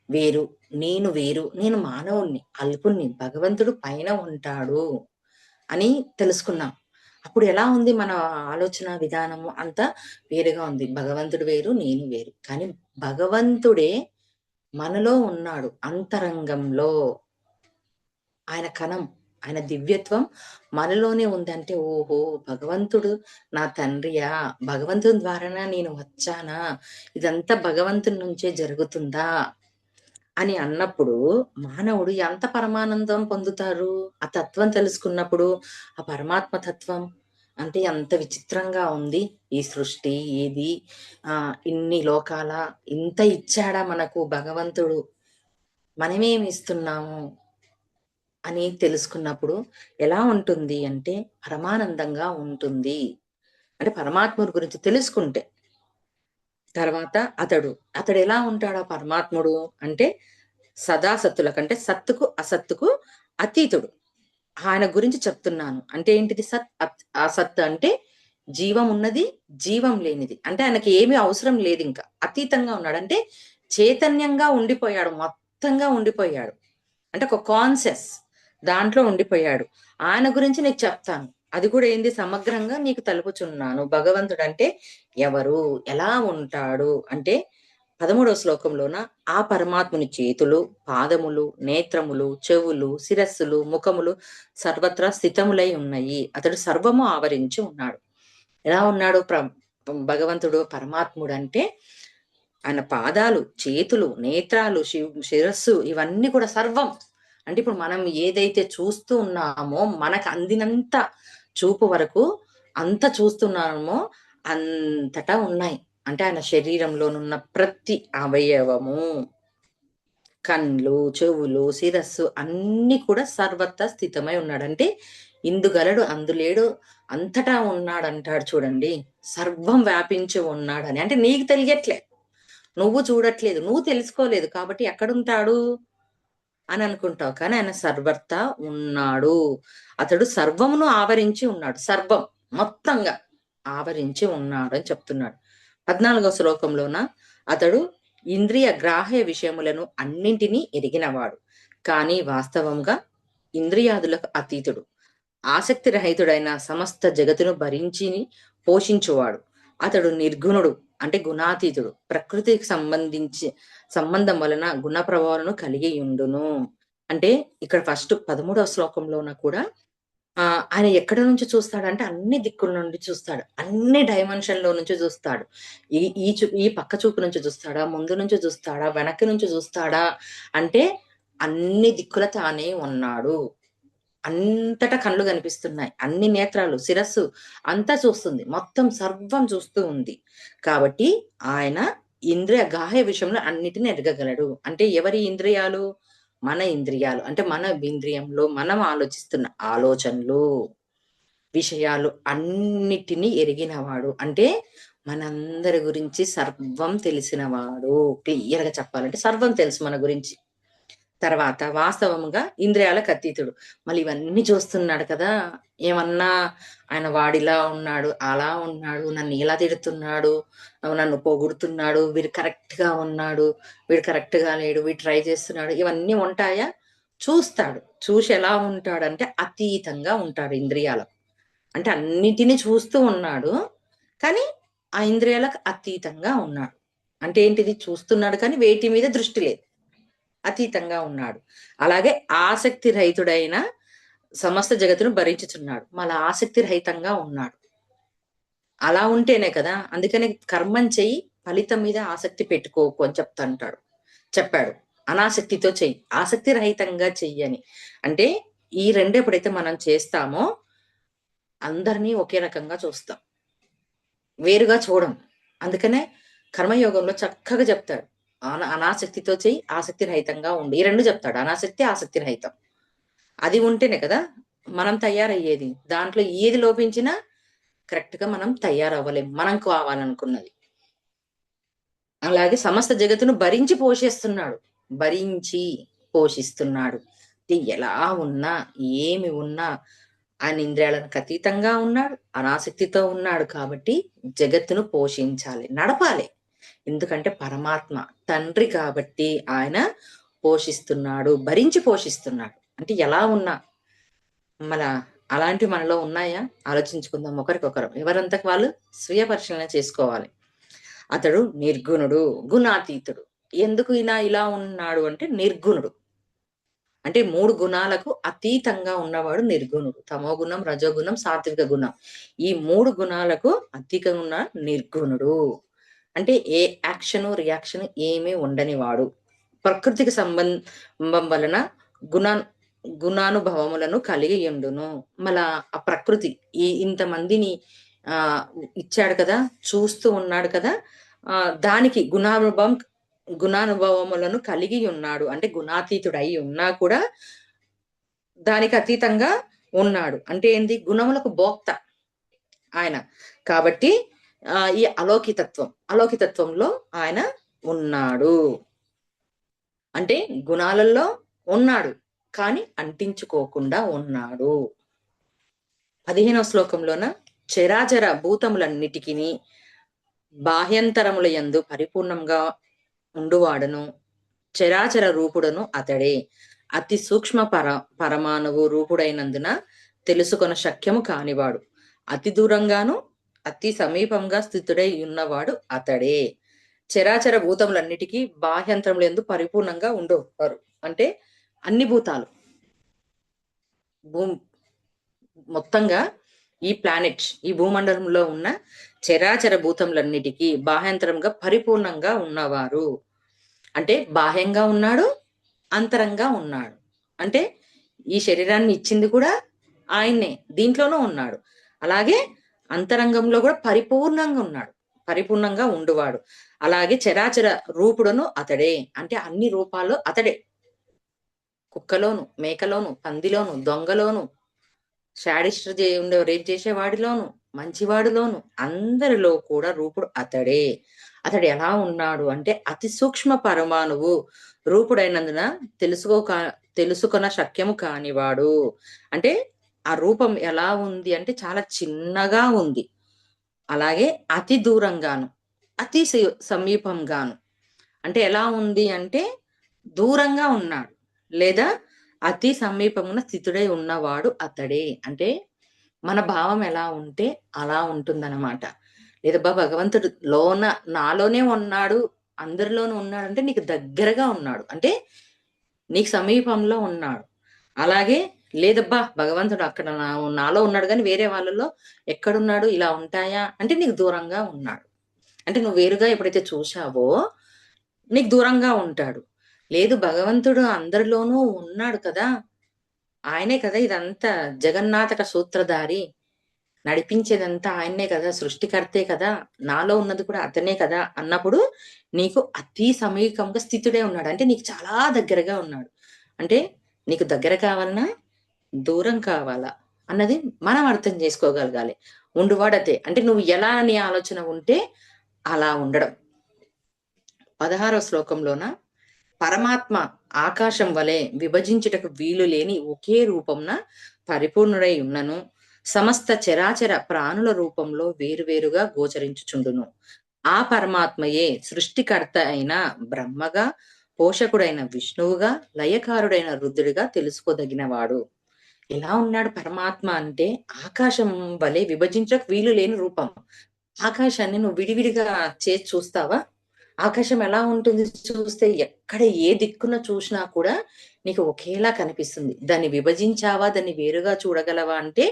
Speaker 1: వేరు, నేను వేరు, నేను మానవుణ్ణి, అల్పుణ్ణి, భగవంతుడు పైన ఉంటాడు అని తెలుసుకున్నాం. అప్పుడు ఎలా ఉంది మన ఆలోచన విధానము అంతా వేరుగా ఉంది. భగవంతుడు వేరు, నేను వేరు. కానీ భగవంతుడే మనలో ఉన్నాడు అంతరంగంలో. ఆయన కణం, ఆయన దివ్యత్వం మనలోనే ఉందంటే ఓహో! భగవంతుడు నా తండ్రియా? భగవంతుని ద్వారానా నేను వచ్చానా? ఇదంతా భగవంతుని నుంచే జరుగుతుందా? అని అన్నప్పుడు మానవుడు ఎంత పరమానందం పొందుతారు? ఆ తత్వం తెలుసుకున్నప్పుడు, ఆ పరమాత్మ తత్వం. అంటే అంత విచిత్రంగా ఉంది ఈ సృష్టి. ఏది ఇన్ని లోకాల ఇంత ఇచ్చాడా మనకు భగవంతుడు, మనమేమి ఇస్తున్నాము అని తెలుసుకున్నప్పుడు ఎలా ఉంటుంది అంటే పరమానందంగా ఉంటుంది. అంటే పరమాత్ముడి గురించి తెలుసుకుంటే. తర్వాత అతడు ఎలా ఉంటాడు ఆ పరమాత్ముడు అంటే సదాసత్తుల కంటే సత్తుకు అసత్తుకు అతీతుడు. ఆయన గురించి చెప్తున్నాను. అంటే ఏంటిది అసత్ అంటే జీవం ఉన్నది, జీవం లేనిది. అంటే ఆయనకి ఏమీ అవసరం లేదింక. అతీతంగా ఉన్నాడు. అంటే చైతన్యంగా ఉండిపోయాడు. మొత్తంగా ఉండిపోయాడు. అంటే ఒక కాన్షియస్ దాంట్లో ఉండిపోయాడు. ఆయన గురించి నీకు చెప్తాను. అది కూడా ఏంది సమగ్రంగా నీకు తెలుపుచున్నాను. భగవంతుడంటే ఎవరు? ఎలా ఉంటాడు? అంటే 13వ శ్లోకంలోన ఆ పరమాత్ముని చేతులు, పాదములు, నేత్రములు, చెవులు, శిరస్సులు, ముఖములు సర్వత్రా స్థితములై ఉన్నాయి. అతడు సర్వము ఆవరించి ఉన్నాడు. ఎలా ఉన్నాడు భగవంతుడు పరమాత్ముడంటే ఆయన పాదాలు, చేతులు, నేత్రాలు, శిరస్సు ఇవన్నీ కూడా సర్వం. అంటే ఇప్పుడు మనం ఏదైతే చూస్తూ ఉన్నామో మనకు అందినంత చూపు వరకు అంత చూస్తున్నామో అంతటా ఉన్నాయి. అంటే ఆయన శరీరంలోనున్న ప్రతి అవయవము, కళ్ళు, చెవులు, శిరస్సు అన్ని కూడా సర్వత్రా స్థితమై ఉన్నాడు. అంటే ఇందుగలడు అందులేడు అంతటా ఉన్నాడంటాడు చూడండి. సర్వం వ్యాపించి ఉన్నాడని. అంటే నీకు తెలియట్లే, నువ్వు చూడట్లేదు, నువ్వు తెలుసుకోలేదు కాబట్టి ఎక్కడుంటాడు అని అనుకుంటావు. కానీ ఆయన సర్వత్రా ఉన్నాడు. అతడు సర్వమును ఆవరించి ఉన్నాడు. సర్వం మొత్తంగా ఆవరించి ఉన్నాడు అని చెప్తున్నాడు. 14వ శ్లోకంలోన అతడు ఇంద్రియ గ్రాహ్య విషయములను అన్నింటినీ ఎరిగినవాడు. కానీ వాస్తవంగా ఇంద్రియాదులకు అతీతుడు. ఆసక్తి రహితుడైన సమస్త జగతును భరించి పోషించువాడు. అతడు నిర్గుణుడు అంటే గుణాతీతుడు. ప్రకృతికి సంబంధం వలన గుణ ప్రభావాలను కలిగి ఉండును. అంటే ఇక్కడ ఫస్ట్ 13వ శ్లోకంలోన కూడా ఆయన ఎక్కడ నుంచి చూస్తాడంటే అన్ని దిక్కుల నుండి చూస్తాడు. అన్ని డైమెన్షన్ లో నుంచి చూస్తాడు. ఈ పక్క చూపు నుంచి చూస్తాడా, ముందు నుంచి చూస్తాడా, వెనక్కి నుంచి చూస్తాడా అంటే అన్ని దిక్కుల తానే ఉన్నాడు. అంతటా కళ్ళు కనిపిస్తున్నాయి. అన్ని నేత్రాలు, శిరస్సు అంతా చూస్తుంది. మొత్తం సర్వం చూస్తూ ఉంది. కాబట్టి ఆయన ఇంద్రియ గాహ్య విషయంలో అన్నిటిని ఎరగగలడు. అంటే ఎవరి ఇంద్రియాలు? మన ఇంద్రియాలు. అంటే మన ఇంద్రియంలో మనం ఆలోచిస్తున్న ఆలోచనలు, విషయాలు అన్నిటినీ ఎరిగినవాడు. అంటే మనందరి గురించి సర్వం తెలిసినవాడు. క్లియర్ గా చెప్పాలంటే సర్వం తెలుసు మన గురించి. తర్వాత వాస్తవంగా ఇంద్రియాలకు అతీతుడు. మళ్ళీ ఇవన్నీ చూస్తున్నాడు కదా! ఏమన్నా ఆయన వాడిలా ఉన్నాడు, అలా ఉన్నాడు, నన్ను ఇలా తిడుతున్నాడు, నన్ను పొగుడుతున్నాడు, వీడు కరెక్ట్ గా ఉన్నాడు, వీడు కరెక్ట్ గా లేడు, వీడు ట్రై చేస్తున్నాడు, ఇవన్నీ ఉంటాయా? చూస్తాడు. చూసి ఎలా ఉంటాడంటే అతీతంగా ఉంటాడు ఇంద్రియాలకు. అంటే అన్నిటిని చూస్తూ ఉన్నాడు. కానీ ఆ ఇంద్రియాలకు అతీతంగా ఉన్నాడు. అంటే ఏంటిది? చూస్తున్నాడు కానీ వేటి మీద దృష్టి లేదు. అతీతంగా ఉన్నాడు. అలాగే ఆసక్తి రహితుడైన సమస్త జగత్తును భరించుచున్నాడు. మళ్ళా ఆసక్తి రహితంగా ఉన్నాడు. అలా ఉంటేనే కదా! అందుకనే కర్మం చెయ్యి, ఫలితం మీద ఆసక్తి పెట్టుకోకు అని చెప్పాడు. అనాసక్తితో చెయ్యి, ఆసక్తి రహితంగా చెయ్యని. అంటే ఈ రెండు ఎప్పుడైతే మనం చేస్తామో అందరినీ ఒకే రకంగా చూస్తాం. వేరుగా చూడం. అందుకనే కర్మయోగంలో చక్కగా చెప్తాడు. అనాసక్తితో చెయ్యి, ఆసక్తి రహితంగా ఉండు. ఈ రెండు చెప్తాడు. అనాసక్తి, ఆసక్తి రహితం. అది ఉంటేనే కదా మనం తయారయ్యేది. దాంట్లో ఏది లోపించినా కరెక్ట్ గా మనం తయారవ్వలేం. మనం కావాలనుకున్నది. అలాగే సమస్త జగత్తును భరించి పోషిస్తున్నాడు. భరించి పోషిస్తున్నాడు. ఎలా ఉన్నా, ఏమి ఉన్నా ఆయన ఇంద్రియాలకు అతీతంగా ఉన్నాడు. అనాసక్తితో ఉన్నాడు కాబట్టి జగత్తును పోషించాలి, నడపాలి. ఎందుకంటే పరమాత్మ తండ్రి కాబట్టి ఆయన పోషిస్తున్నాడు, భరించి పోషిస్తున్నాడు. అంటే ఎలా ఉన్నా అలాంటివి మనలో ఉన్నాయా? ఆలోచించుకుందాం ఒకరికొకరు. ఎవరంతకు వాళ్ళు స్వీయ పరిశీలన చేసుకోవాలి. అతడు నిర్గుణుడు, గుణాతీతుడు. ఎందుకు ఇలా ఉన్నాడు అంటే నిర్గుణుడు. అంటే 3 గుణాలకు అతీతంగా ఉన్నవాడు నిర్గుణుడు. తమోగుణం, రజోగుణం, సాత్విక గుణం. ఈ 3 గుణాలకు అతీతంగా ఉన్న నిర్గుణుడు. అంటే ఏ యాక్షన్, రియాక్షన్ ఏమీ ఉండని వాడు. ప్రకృతికి సంబంధం వలన గుణానుభవములను కలిగి ఉండును. మళ్ళా ఆ ప్రకృతి ఇంతమందిని ఇచ్చాడు కదా, చూస్తూ ఉన్నాడు కదా, దానికి గుణానుభవములను కలిగి ఉన్నాడు. అంటే గుణాతీతుడై ఉన్నా కూడా దానికి అతీతంగా ఉన్నాడు. అంటే ఏంది? గుణములకు భోక్త ఆయన. కాబట్టి ఈ అలౌకితత్వంలో ఆయన ఉన్నాడు. అంటే గుణాలలో ఉన్నాడు, కానీ అంటించుకోకుండా ఉన్నాడు. 15వ శ్లోకంలోన చరాచర భూతములన్నిటికిని బాహ్యంతరముల యందు పరిపూర్ణంగా ఉండువాడును, చరాచర రూపుడును అతడే. అతి సూక్ష్మ పరమాణువు రూపుడైనందున తెలుసుకొన శక్యము కానివాడు. అతి దూరంగాను అతి సమీపంగా స్థితుడై ఉన్నవాడు అతడే. చరాచర భూతములన్నిటికీ బాహ్యంతరములు ఎందు పరిపూర్ణంగా ఉండేవారు. అంటే అన్ని భూతాలు మొత్తంగా ఈ ప్లానెట్, ఈ భూమండలంలో ఉన్న చరాచర భూతములన్నిటికీ బాహ్యంతరంగా పరిపూర్ణంగా ఉన్నవారు. అంటే బాహ్యంగా ఉన్నాడు, అంతరంగా ఉన్నాడు. అంటే ఈ శరీరాన్ని ఇచ్చింది కూడా ఆయన్నే, దీంట్లోనూ ఉన్నాడు. అలాగే అంతరంగంలో కూడా పరిపూర్ణంగా ఉన్నాడు, పరిపూర్ణంగా ఉండువాడు. అలాగే చరాచర రూపుడును అతడే. అంటే అన్ని రూపాల్లో అతడే. కుక్కలోను, మేకలోను, పందిలోను, దొంగలోను, శాడిస్ట్ ఉండే రేప్ చేసేవాడిలోను, మంచివాడిలోను, అందరిలో కూడా రూపుడు అతడే. అతడు ఎలా ఉన్నాడు అంటే అతి సూక్ష్మ పరమాణువు రూపుడైనందున తెలుసుకొన శక్యము కానివాడు. అంటే ఆ రూపం ఎలా ఉంది అంటే చాలా చిన్నగా ఉంది. అలాగే అతి దూరంగాను, అతి సమీపంగాను. అంటే ఎలా ఉంది అంటే దూరంగా ఉన్నాడు, లేదా అతి సమీపమున స్థితుడై ఉన్నవాడు అతడే. అంటే మన భావం ఎలా ఉంటే అలా ఉంటుందన్నమాట. లేదబ్బా భగవంతుడు నాలోనే ఉన్నాడు, అందరిలోనూ ఉన్నాడు అంటే నీకు దగ్గరగా ఉన్నాడు, అంటే నీకు సమీపంలో ఉన్నాడు. అలాగే లేదబ్బా భగవంతుడు అక్కడ నాలో ఉన్నాడు కానీ వేరే వాళ్ళలో ఎక్కడున్నాడు, ఇలా ఉంటాయా అంటే నీకు దూరంగా ఉన్నాడు. అంటే నువ్వు వేరుగా ఎప్పుడైతే చూశావో నీకు దూరంగా ఉంటాడు. లేదు భగవంతుడు అందరిలోనూ ఉన్నాడు కదా, ఆయనే కదా ఇదంతా జగన్నాథక సూత్రధారి, నడిపించేదంతా ఆయన్నే కదా, సృష్టికర్తే కదా, నాలో ఉన్నది కూడా అతనే కదా అన్నప్పుడు నీకు అతి సమీపంగా స్థితుడే ఉన్నాడు. అంటే నీకు చాలా దగ్గరగా ఉన్నాడు. అంటే నీకు దగ్గర కావాలన్నా దూరం కావాలా అన్నది మనం అర్థం చేసుకోగలగాలి. ఉండువాడతే. అంటే నువ్వు ఎలా నీ ఆలోచన ఉంటే అలా ఉండడం. 16వ శ్లోకంలోన పరమాత్మ ఆకాశం వలె విభజించుటకు వీలు లేని ఒకే రూపంన పరిపూర్ణుడై ఉన్నను, సమస్త చరాచర ప్రాణుల రూపంలో వేరువేరుగా గోచరించుచుండును. ఆ పరమాత్మయే సృష్టికర్త అయిన బ్రహ్మగా, పోషకుడైన విష్ణువుగా, లయకారుడైన రుద్రుడిగా తెలుసుకోదగినవాడు. ఎలా ఉన్నాడు పరమాత్మ అంటే ఆకాశం వలె విభజించక వీలు లేని రూపం. ఆకాశాన్ని నువ్వు విడివిడిగా చేసి చూస్తావా? ఆకాశం ఎలా ఉంటుంది చూస్తే? ఎక్కడ ఏ దిక్కున చూసినా కూడా నీకు ఒకేలా కనిపిస్తుంది. దాన్ని విభజించావా, దాన్ని వేరుగా చూడగలవా అంటే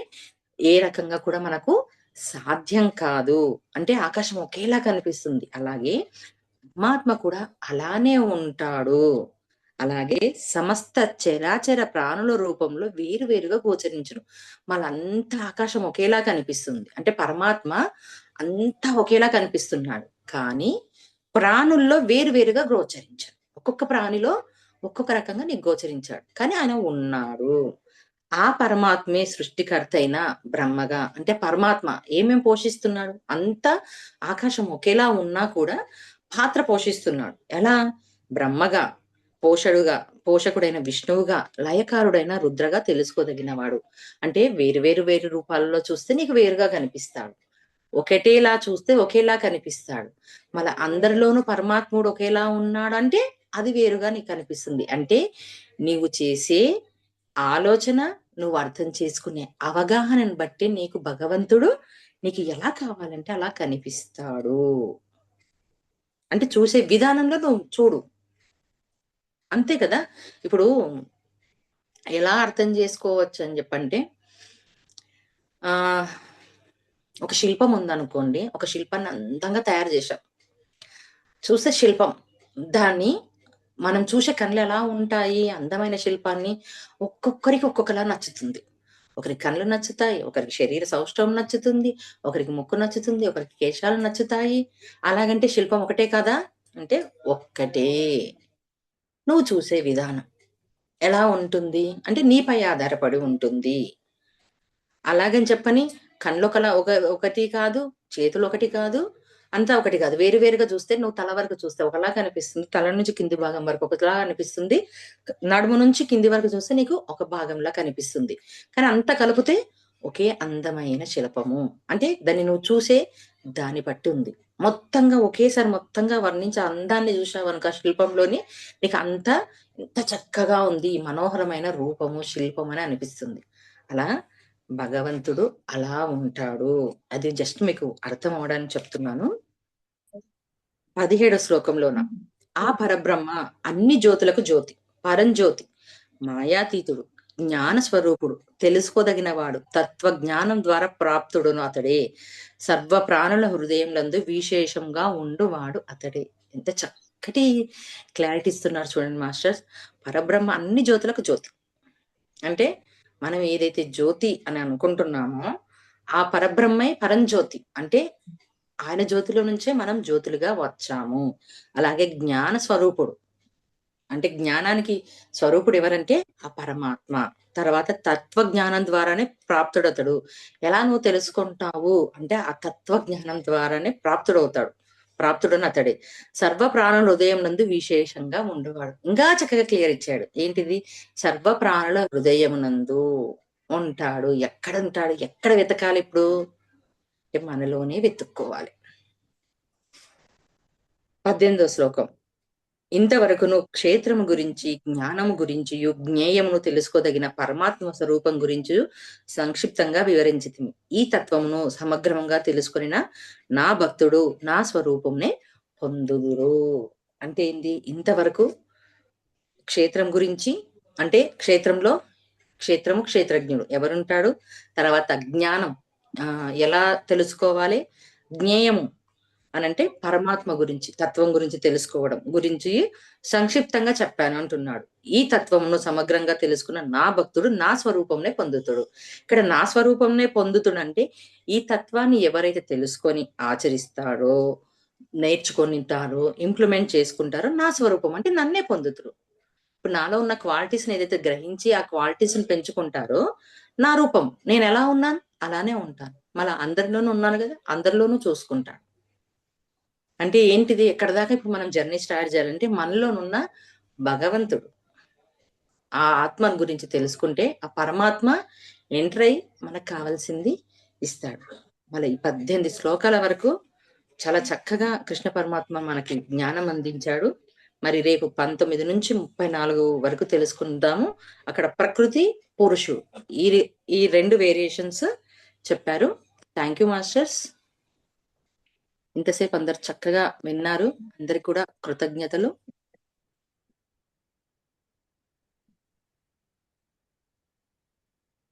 Speaker 1: ఏ రకంగా కూడా మనకు సాధ్యం కాదు. అంటే ఆకాశం ఒకేలా కనిపిస్తుంది. అలాగే పరమాత్మ కూడా అలానే ఉంటాడు. అలాగే సమస్త చరాచర ప్రాణుల రూపంలో వేరువేరుగా గోచరించును. మళ్ళంతా ఆకాశం ఒకేలా కనిపిస్తుంది. అంటే పరమాత్మ అంతా ఒకేలా కనిపిస్తున్నాడు. కానీ ప్రాణుల్లో వేరువేరుగా గోచరించాడు. ఒక్కొక్క ప్రాణిలో ఒక్కొక్క రకంగా నీకు గోచరించాడు. కానీ ఆయన ఉన్నాడు. ఆ పరమాత్మే సృష్టికర్త అయిన బ్రహ్మగా. అంటే పరమాత్మ ఏమేం పోషిస్తున్నాడు? అంతా ఆకాశం ఒకేలా ఉన్నా కూడా పాత్ర పోషిస్తున్నాడు. ఎలా? బ్రహ్మగా, పోషకుడైన విష్ణువుగా, లయకారుడైన రుద్రగా తెలుసుకోదగినవాడు. అంటే వేరు రూపాలలో చూస్తే నీకు వేరుగా కనిపిస్తాడు. ఒకటేలా చూస్తే ఒకేలా కనిపిస్తాడు. మళ్ళా అందరిలోనూ పరమాత్ముడు ఒకేలా ఉన్నాడంటే అది వేరుగా నీకు కనిపిస్తుంది. అంటే నీవు చేసే ఆలోచన, నువ్వు అర్థం చేసుకునే అవగాహనను బట్టి నీకు భగవంతుడు నీకు ఎలా కావాలంటే అలా కనిపిస్తాడు. అంటే చూసే విధానంలో నువ్వు చూడు. అంతే కదా. ఇప్పుడు ఎలా అర్థం చేసుకోవచ్చు అని చెప్పంటే, ఒక శిల్పం ఉందనుకోండి. ఒక శిల్పాన్ని అందంగా తయారు చేశాం. చూస్తే శిల్పం. దాన్ని మనం చూసే కళ్ళు ఎలా ఉంటాయి అందమైన శిల్పాన్ని? ఒక్కొక్కరికి ఒక్కొక్కలా నచ్చుతుంది. ఒకరికి కళ్ళు నచ్చుతాయి, ఒకరికి శరీర సౌష్ఠవం నచ్చుతుంది, ఒకరికి ముక్కు నచ్చుతుంది, ఒకరికి కేశాలు నచ్చుతాయి. అలాగంటే శిల్పం ఒకటే కాదా? అంటే ఒక్కటే. నువ్వు చూసే విధానం ఎలా ఉంటుంది? అంటే నీపై ఆధారపడి ఉంటుంది. అలాగని చెప్పని కళ్ళొకలా ఒకటి కాదు, చేతులు ఒకటి కాదు, అంతా ఒకటి కాదు. వేరు వేరుగా చూస్తే నువ్వు తల వరకు చూస్తే ఒకలా కనిపిస్తుంది. తల నుంచి కింది భాగం వరకు ఒకలా అనిపిస్తుంది. నడుము నుంచి కింది వరకు చూస్తే నీకు ఒక భాగంలా కనిపిస్తుంది. కానీ అంతా కలిపితే ఒకే అందమైన శిల్పము. అంటే దాన్ని నువ్వు చూసే దాన్ని బట్టి ఉంది. మొత్తంగా ఒకేసారి మొత్తంగా వర్ణించే అందాన్ని చూసావనుకో ఆ శిల్పంలోని నీకు అంతా ఎంత చక్కగా ఉంది. మనోహరమైన రూపము, శిల్పం అని అనిపిస్తుంది. అలా భగవంతుడు అలా ఉంటాడు. అది జస్ట్ మీకు అర్థం అవ్వడానికి చెప్తున్నాను. 17 శ్లోకంలోన ఆ పరబ్రహ్మ అన్ని జ్యోతులకు జ్యోతి, పరంజ్యోతి, మాయాతీతుడు, జ్ఞాన స్వరూపుడు, తెలుసుకోదగినవాడు, తత్వ జ్ఞానం ద్వారా ప్రాప్తుడును అతడే, సర్వ ప్రాణుల హృదయంలందు విశేషంగా ఉండువాడు అతడే. ఎంత చక్కటి క్లారిటీ ఇస్తున్నారు చూడండి మాస్టర్స్. పరబ్రహ్మ అన్ని జ్యోతులకు జ్యోతి. అంటే మనం ఏదైతే జ్యోతి అని అనుకుంటున్నామో ఆ పరబ్రహ్మే పరంజ్యోతి. అంటే ఆయన జ్యోతిలో నుంచే మనం జ్యోతులుగా వచ్చాము. అలాగే జ్ఞాన స్వరూపుడు. అంటే జ్ఞానానికి స్వరూపుడు ఎవరంటే ఆ పరమాత్మ. తర్వాత తత్వ జ్ఞానం ద్వారానే ప్రాప్తుడతడు. ఎలా నువ్వు తెలుసుకుంటావు అంటే ఆ తత్వ జ్ఞానం ద్వారానే ప్రాప్తుడవుతాడు. ప్రాప్తుడని అతడే. సర్వ ప్రాణుల హృదయం నందు విశేషంగా ఉండేవాడు. ఇంకా చక్కగా క్లియర్ ఇచ్చాడు. ఏంటిది? సర్వ ప్రాణుల హృదయమునందు ఉంటాడు. ఎక్కడ ఉంటాడు? ఎక్కడ వెతకాలి ఇప్పుడు? మనలోనే వెతుక్కోవాలి. 18వ శ్లోకం. ఇంతవరకును క్షేత్రము గురించి, జ్ఞానము గురించియు, జ్ఞేయమును తెలుసుకోదగిన పరమాత్మ స్వరూపం గురించి సంక్షిప్తంగా వివరించితిని. ఈ తత్వమును సమగ్రముగా తెలుసుకొనిన నా భక్తుడు నా స్వరూపంనే పొందుదురు. అంటే ఏంది? ఇంతవరకు క్షేత్రం గురించి, అంటే క్షేత్రంలో క్షేత్రము క్షేత్రజ్ఞుడు ఎవరుంటాడు? తర్వాత జ్ఞానం ఎలా తెలుసుకోవాలి? జ్ఞేయము అనంటే పరమాత్మ గురించి, తత్వం గురించి తెలుసుకోవడం గురించి సంక్షిప్తంగా చెప్పాను అంటున్నాడు. ఈ తత్వమును సమగ్రంగా తెలుసుకున్న నా భక్తుడు నా స్వరూపంనే పొందుతాడు. ఇక్కడ నా స్వరూపంనే పొందుతుడంటే ఈ తత్వాన్ని ఎవరైతే తెలుసుకొని ఆచరిస్తాడో, నేర్చుకొనింటారో, ఇంప్లిమెంట్ చేసుకుంటారో నా స్వరూపం అంటే నన్నే పొందుతురు. ఇప్పుడు నాలో ఉన్న క్వాలిటీస్‌ని ఏదైతే గ్రహించి ఆ క్వాలిటీస్‌ని పెంచుకుంటారో నా రూపం. నేను ఎలా ఉన్నాను అలానే ఉంటాను. మళ్ళా అందరిలోనూ ఉన్నాను గదా! అందరిలోనూ చూసుకుంటాను. అంటే ఏంటిది? ఎక్కడిదాకా ఇప్పుడు మనం జర్నీ స్టార్ట్ చేయాలంటే మనలోనున్న భగవంతుడు. ఆ ఆత్మను గురించి తెలుసుకుంటే ఆ పరమాత్మ ఎంటర్ అయ్యి మనకు కావాల్సింది ఇస్తాడు. మళ్ళీ ఈ 18 శ్లోకాల వరకు చాలా చక్కగా కృష్ణ పరమాత్మ మనకి జ్ఞానం అందించాడు. మరి రేపు 19 నుంచి 34 వరకు తెలుసుకుందాము. అక్కడ ప్రకృతి, పురుషుడు ఈ 2 వేరియేషన్స్ చెప్పారు. Thank you masters. ఇంతసేపు అందరు చక్కగా విన్నారు. అందరికి కూడా కృతజ్ఞతలు.